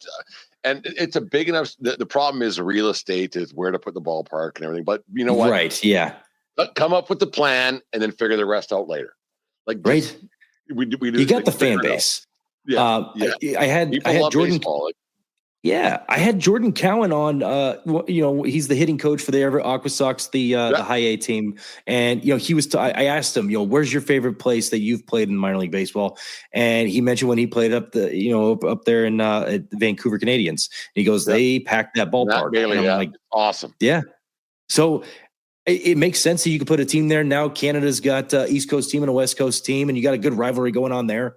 a big enough. The problem is the real estate, is where to put the ballpark and everything. But you know what? Right? Yeah. Come up with the plan and then figure the rest out later. Like right. We do. You got the fan base. Yeah. I had Jordan. Baseball. Yeah, I had Jordan Cowan on. He's the hitting coach for the Everett Aqua Sox, the high A team, and he was. I asked him, where's your favorite place that you've played in minor league baseball? And he mentioned when he played up there in at Vancouver Canadians. And he goes, they packed that ballpark. Like, awesome. Yeah, so it makes sense that you could put a team there. Now Canada's got East Coast team and a West Coast team, and you got a good rivalry going on there.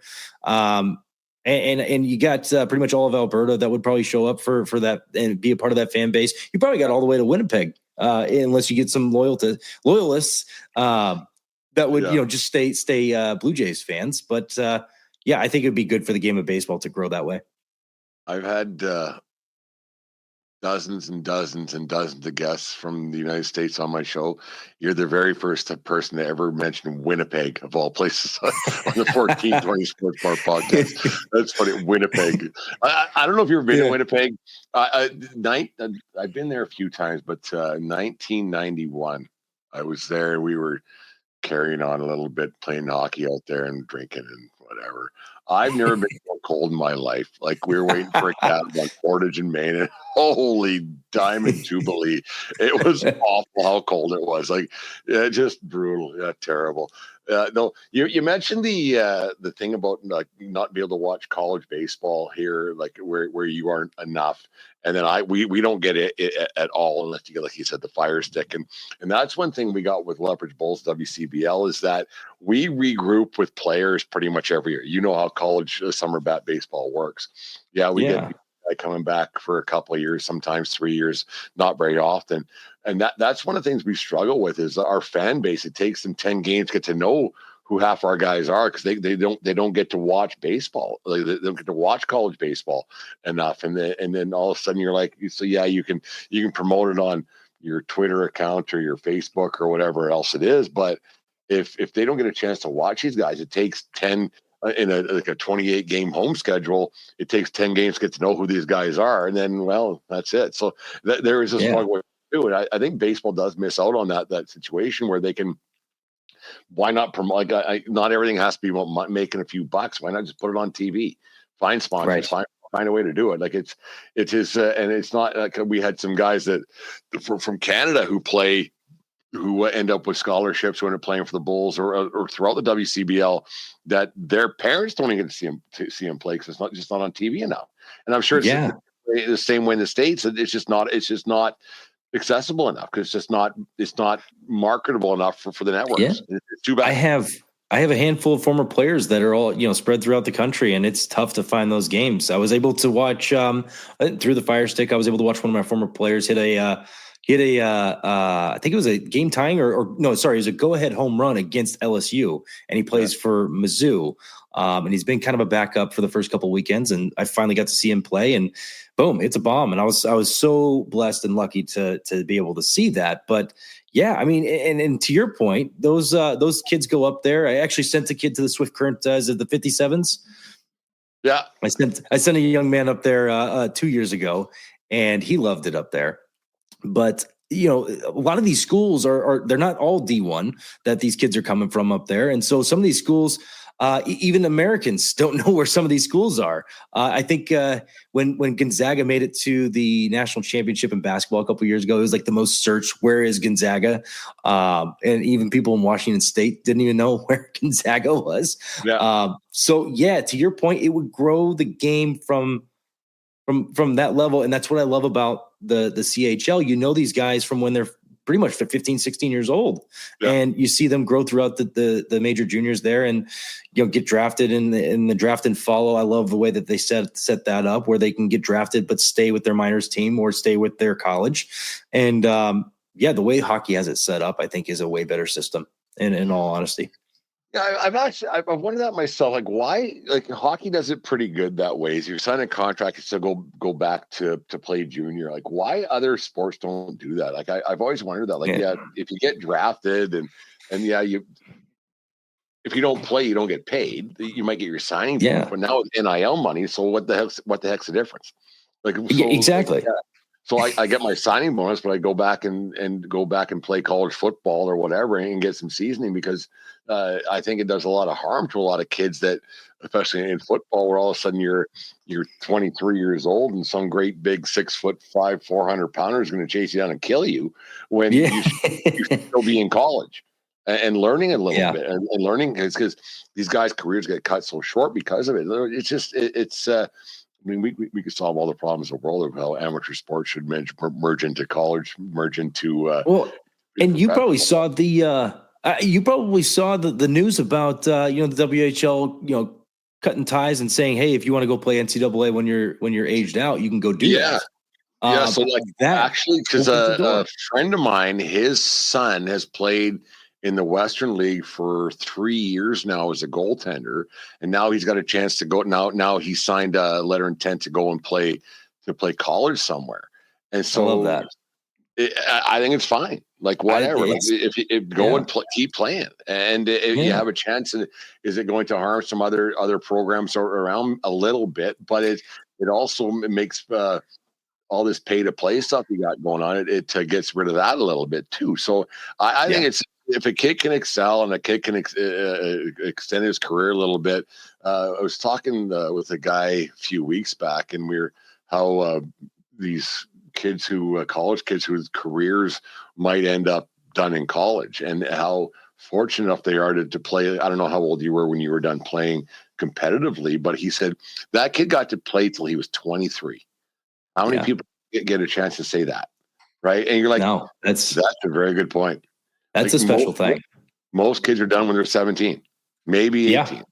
And you got pretty much all of Alberta that would probably show up for that and be a part of that fan base. You probably got all the way to Winnipeg, unless you get some loyalists that would just stay Blue Jays fans. But I think it'd be good for the game of baseball to grow that way. I've had dozens and dozens and dozens of guests from the United States on my show. You're the very first person to ever mention Winnipeg, of all places, on the 1420 Sports Bar podcast. That's funny, Winnipeg. I don't know if you've ever been to Winnipeg. I've been there a few times, but 1991, I was there. We were carrying on a little bit, playing hockey out there and drinking, and whatever. I've never been so cold in my life. Like we were waiting for a cab on Portage in Maine, and holy diamond jubilee! It was awful how cold it was. Like, just brutal. Yeah, terrible. No, you mentioned the thing about like not be able to watch college baseball here, like where you aren't enough, and then we don't get it at all unless you get, like you said, the Fire Stick, and that's one thing we got with Lethbridge Bulls WCBL is that we regroup with players pretty much every year. You know how college summer bat baseball works. Yeah, we get coming back for a couple of years, sometimes 3 years, not very often. And that's one of the things we struggle with is our fan base. It takes them 10 games to get to know who half our guys are because they don't get to watch baseball. Like, they don't get to watch college baseball enough. And then all of a sudden you're like, so yeah, you can promote it on your Twitter account or your Facebook or whatever else it is. But if they don't get a chance to watch these guys, it takes 10 in a 28 game home schedule. It takes 10 games to get to know who these guys are. And then, well, that's it. So there is a struggle too. And I think baseball does miss out on that situation where they can, why not promote? Like, not everything has to be about making a few bucks. Why not just put it on TV? Find sponsors, find a way to do it. Like and it's not like we had some guys that from Canada who end up with scholarships who end up playing for the Bulls or throughout the WCBL that their parents don't even get to see them play because it's not on TV enough. And I'm sure it's the same way in the States. It's just not accessible enough because it's not marketable enough for the networks. Yeah. It's too bad. I have a handful of former players that are all, spread throughout the country, and it's tough to find those games. I was able to watch through the Fire Stick. I was able to watch one of my former players hit a I think it was a game tying it was a go ahead home run against LSU, and he plays for Mizzou. And he's been kind of a backup for the first couple of weekends, and I finally got to see him play, and boom, it's a bomb. And I was so blessed and lucky to be able to see that. But yeah, I mean, and to your point, those kids go up there. I actually sent a kid to the Swift Current the 57s. Yeah, I sent a young man up there 2 years ago, and he loved it up there. But a lot of these schools they're not all D1 that these kids are coming from up there, and so some of these schools, even Americans don't know where some of these schools are. I think when Gonzaga made it to the national championship in basketball a couple of years ago, it was like the most searched. Where is Gonzaga? And even people in Washington State didn't even know where Gonzaga was. Yeah. So yeah, to your point, it would grow the game from that level. And that's what I love about the CHL. These guys from when they're pretty much 15, 16 years old, and you see them grow throughout the major juniors there, and get drafted in the draft and follow. I love the way that they set that up, where they can get drafted but stay with their minors team or stay with their college. And the way hockey has it set up, I think, is a way better system. In all honesty. Yeah, I've wondered that myself. Like, why? Like, hockey does it pretty good that way. Is you sign a contract, you still go back to play junior. Like, why other sports don't do that? Like, I've always wondered that. Like, if you get drafted and if you don't play, you don't get paid. You might get your signing bonus, but now with NIL money. So what the heck's the difference? Like, exactly. So I get my signing bonus, but I go back and play college football or whatever and get some seasoning because I think it does a lot of harm to a lot of kids that, especially in football, where all of a sudden you're 23 years old and some great big 6'5", 400 pounder is going to chase you down and kill you when you should still be in college and learning a little bit and learning because these guys' careers get cut so short because of it. It's I mean, we could solve all the problems in the world of how amateur sports should merge into college, merge into. And you probably saw the news about the WHL cutting ties and saying, hey, if you want to go play NCAA when you're aged out, you can go do that. So like that actually, because a friend of mine, his son has played in the Western League for 3 years now as a goaltender, and now he's got a chance to go. Now he signed a letter of intent to go and play college somewhere. And so I love that. I think it's fine. Like whatever. If go and keep playing, and if you have a chance, is it going to harm some other programs around a little bit? But it also makes all this pay to play stuff you got going on. It gets rid of that a little bit too. So I think if a kid can excel and a kid can extend his career a little bit, I was talking with a guy a few weeks back, and how these kids college kids whose careers might end up done in college, and how fortunate enough they are to play. I don't know how old you were when you were done playing competitively, but he said that kid got to play till he was 23. How many people get a chance to say that? Right. And you're like, no, that's a very good point. That's a special thing. Most kids are done when they're 17, maybe 18.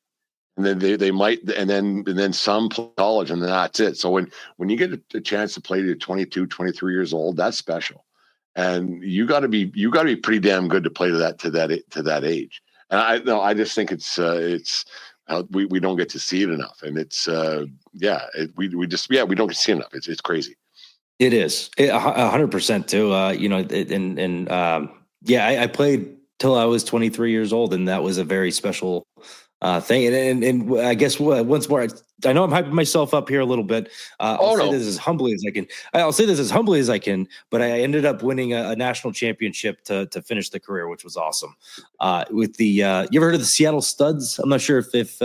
And then they might, and then some play college, and then that's it. So when you get a chance to play to 22, 23 years old, that's special. And you got to be pretty damn good to play to that age. And I just think it's we don't get to see it enough. And it's we don't get to see enough. It's crazy. It is 100% too. I played till I was 23 years old, and that was a very special thing. And I guess once more, I know I'm hyping myself up here a little bit. I'll say this as humbly as I can. But I ended up winning a national championship to finish the career, which was awesome. With the you ever heard of the Seattle Studs? I'm not sure if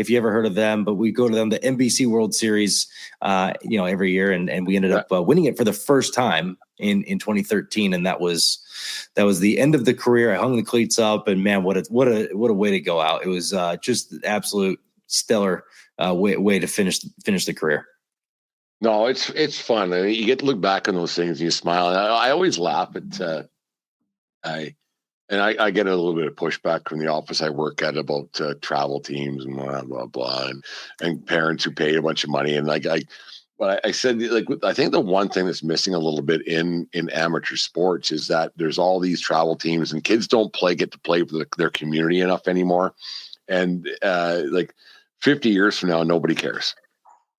you ever heard of them, but we go to them, the NBC World Series, every year, and we ended up winning it for the first time in 2013, and that was the end of the career. I hung the cleats up, and man, what a way to go out! It was just absolute stellar way to finish the career. No, it's fun. I mean, you get to look back on those things and you smile. And I always laugh at I get a little bit of pushback from the office I work at about travel teams and blah blah blah, and parents who pay a bunch of money. And but I said, I think the one thing that's missing a little bit in amateur sports is that there's all these travel teams, and kids don't get to play for their community enough anymore. And 50 years from now, nobody cares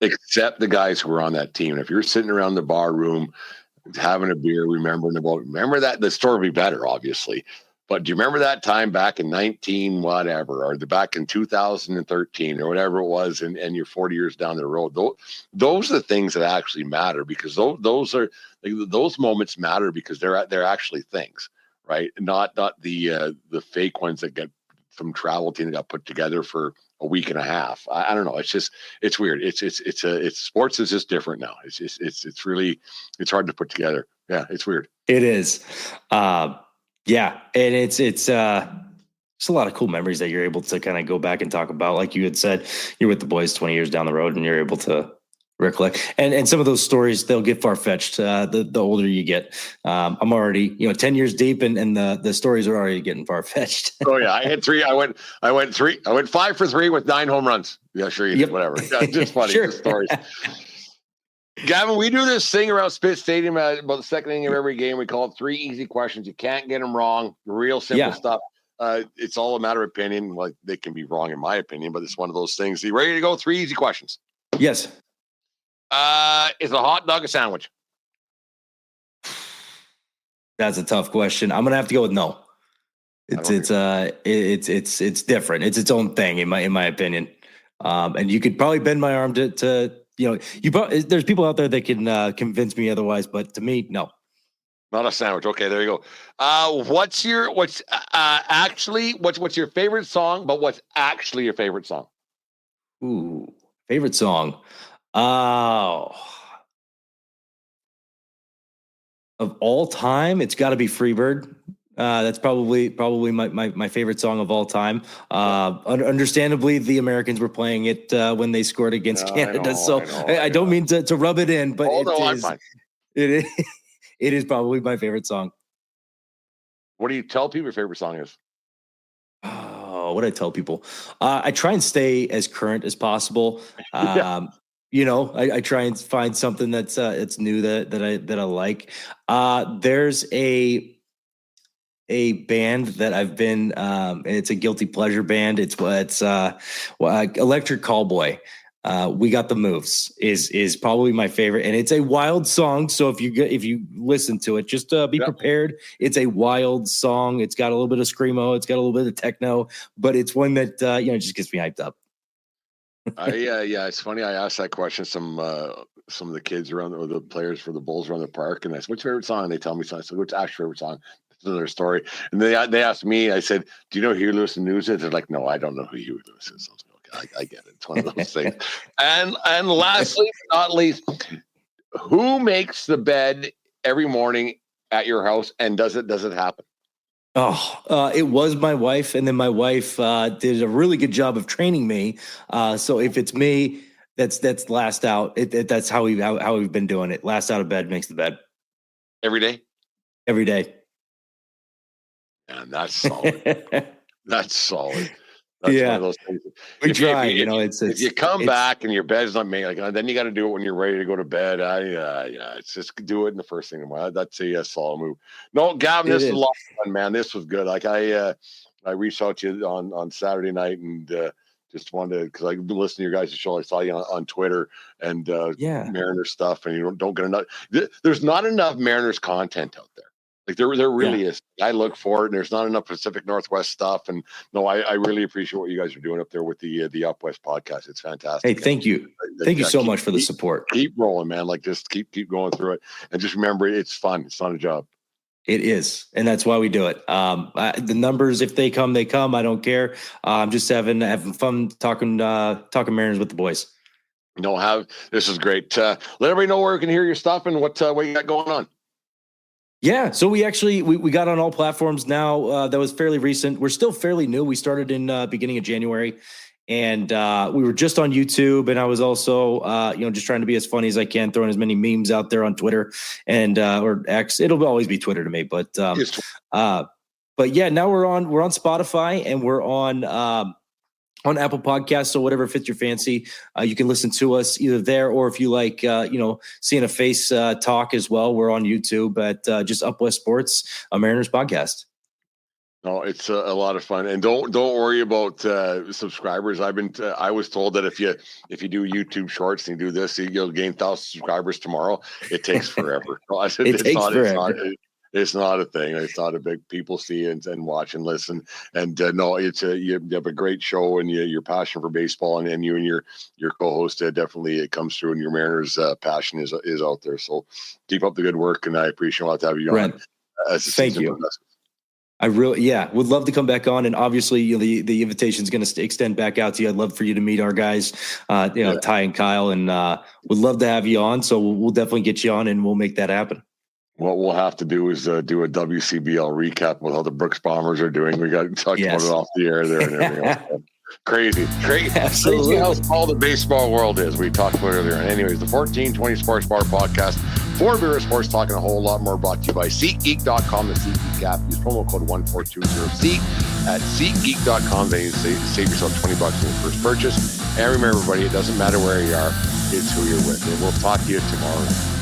except the guys who were on that team. And if you're sitting around the bar room having a beer, remember that the story will be better, obviously. But do you remember that time back in 19 whatever, or back in 2013 or whatever it was, and you're 40 years down the road? Those are the things that actually matter, because those moments matter because they're actually things, right? Not the fake ones that get some travel team that got put together for a week and a half. I don't know. It's weird. It's sports is just different now. It's really hard to put together. Yeah, it's weird. It is. Yeah, and it's a lot of cool memories that you're able to kind of go back and talk about. Like you had said, you're with the boys 20 years down the road, and you're able to recollect. And some of those stories, they'll get far-fetched the older you get. I'm already 10 years deep, and the stories are already getting far-fetched. Oh yeah, I had three. I went 5 for 3 with 9 home runs. Yeah, sure you did. Whatever. Yeah, just funny. Sure. Stories. Gavin, we do this thing around Spit Stadium about the second inning of every game. We call it 3 easy questions. You can't get them wrong. Real simple stuff. It's all a matter of opinion. Like, they can be wrong in my opinion, but it's one of those things. Are you ready to go? 3 easy questions. Yes. Is a hot dog a sandwich? That's a tough question. I'm gonna have to go with no. It's different. It's its own thing in my opinion. And you could probably bend my arm to there's people out there that can convince me otherwise, but to me, no. Not a sandwich. Okay, there you go. What's your favorite song, but what's actually your favorite song? Ooh, favorite song. Of all time, it's got to be Freebird. That's probably my favorite song of all time. Understandably, the Americans were playing it when they scored against Canada. I don't mean to rub it in, but it is probably my favorite song. What do you tell people your favorite song is? Oh, what do I tell people? I try and stay as current as possible. I try and find something that's new that I like. There's a band that I've been, and it's a guilty pleasure band. It's Electric Callboy. We Got the Moves is probably my favorite, and it's a wild song. So if you listen to it, just be prepared. It's a wild song. It's got a little bit of screamo. It's got a little bit of techno, but it's one that just gets me hyped up. It's funny. I asked that question some of the kids around, or the players for the Bulls around the park, and I said, "What's your favorite song?" And they tell me something. I said, "What's Ash's favorite song?" another story. And they asked me, I said, do you know who Huey Lewis and News is? They're like, no, I don't know who Huey Lewis is. I was like, okay, I get it. It's one of those things. And lastly, but not least, who makes the bed every morning at your house, and does it happen? It was my wife, and then my wife did a really good job of training me. So if it's me, that's last out. That's how we've been doing it. Last out of bed makes the bed. Every day? Every day. And that's solid. That's solid. That's one of those things. We try, if you come back and your bed's not made, then you got to do it when you're ready to go to bed. It's just do it in the first thing in the morning. That's a solid move. No, Gavin, this is a lot of fun, man. This was good. Like I reached out to you on Saturday night and just wanted to, because I've been listening to your guys' show. I saw you on Twitter and Mariners stuff, and you don't get enough. There's not enough Mariners content out there. Like there really is. I look for it, and there's not enough Pacific Northwest stuff. And no, I really appreciate what you guys are doing up there with the Upwest podcast. It's fantastic. Hey, thank you. Thank you so much for the support. Keep rolling, man. Like just keep going through it, and just remember, it's fun. It's not a job. It is, and that's why we do it. The numbers, if they come, they come. I don't care. I'm just having fun talking Mariners with the boys. This is great. Let everybody know where we can hear your stuff and what you got going on. Yeah, so we actually we got on all platforms now. That was fairly recent. We're still fairly new. We started in beginning of January, and we were just on YouTube. And I was also just trying to be as funny as I can, throwing as many memes out there on Twitter and or X. It'll always be Twitter to me, but yeah, now we're on Spotify and we're on Apple Podcasts, so whatever fits your fancy, you can listen to us either there, or if you like, seeing a face talk as well, we're on YouTube at just Upwest Sports, a Mariners podcast. No, it's a lot of fun, and don't worry about subscribers. I was told that if you do YouTube Shorts and you do this, you'll gain 1,000 subscribers tomorrow. It takes forever. I said, it's not a thing. It's not a big people see and watch and listen. And you have a great show, and your passion for baseball and you and your co-host definitely it comes through, and your Mariners passion is out there. So keep up the good work, and I appreciate a lot to have you Brent, on. Thank you. I really, would love to come back on, and obviously the invitation is going to extend back out to you. I'd love for you to meet our guys, Ty and Kyle, and would love to have you on. So we'll definitely get you on, and we'll make that happen. What we'll have to do is do a WCBL recap with how the Brooks Bombers are doing. We got to talk about it off the air there and everything else. Crazy how small the baseball world is. We talked about it earlier. And anyways, the 1420 Sports Bar podcast, for Beer Sports, talking a whole lot more, brought to you by SeatGeek.com, the SeatGeek app. Use promo code 1420SEAT at SeatGeek.com. Then you save yourself $20 in your first purchase. And remember, everybody, it doesn't matter where you are, it's who you're with. And we'll talk to you tomorrow.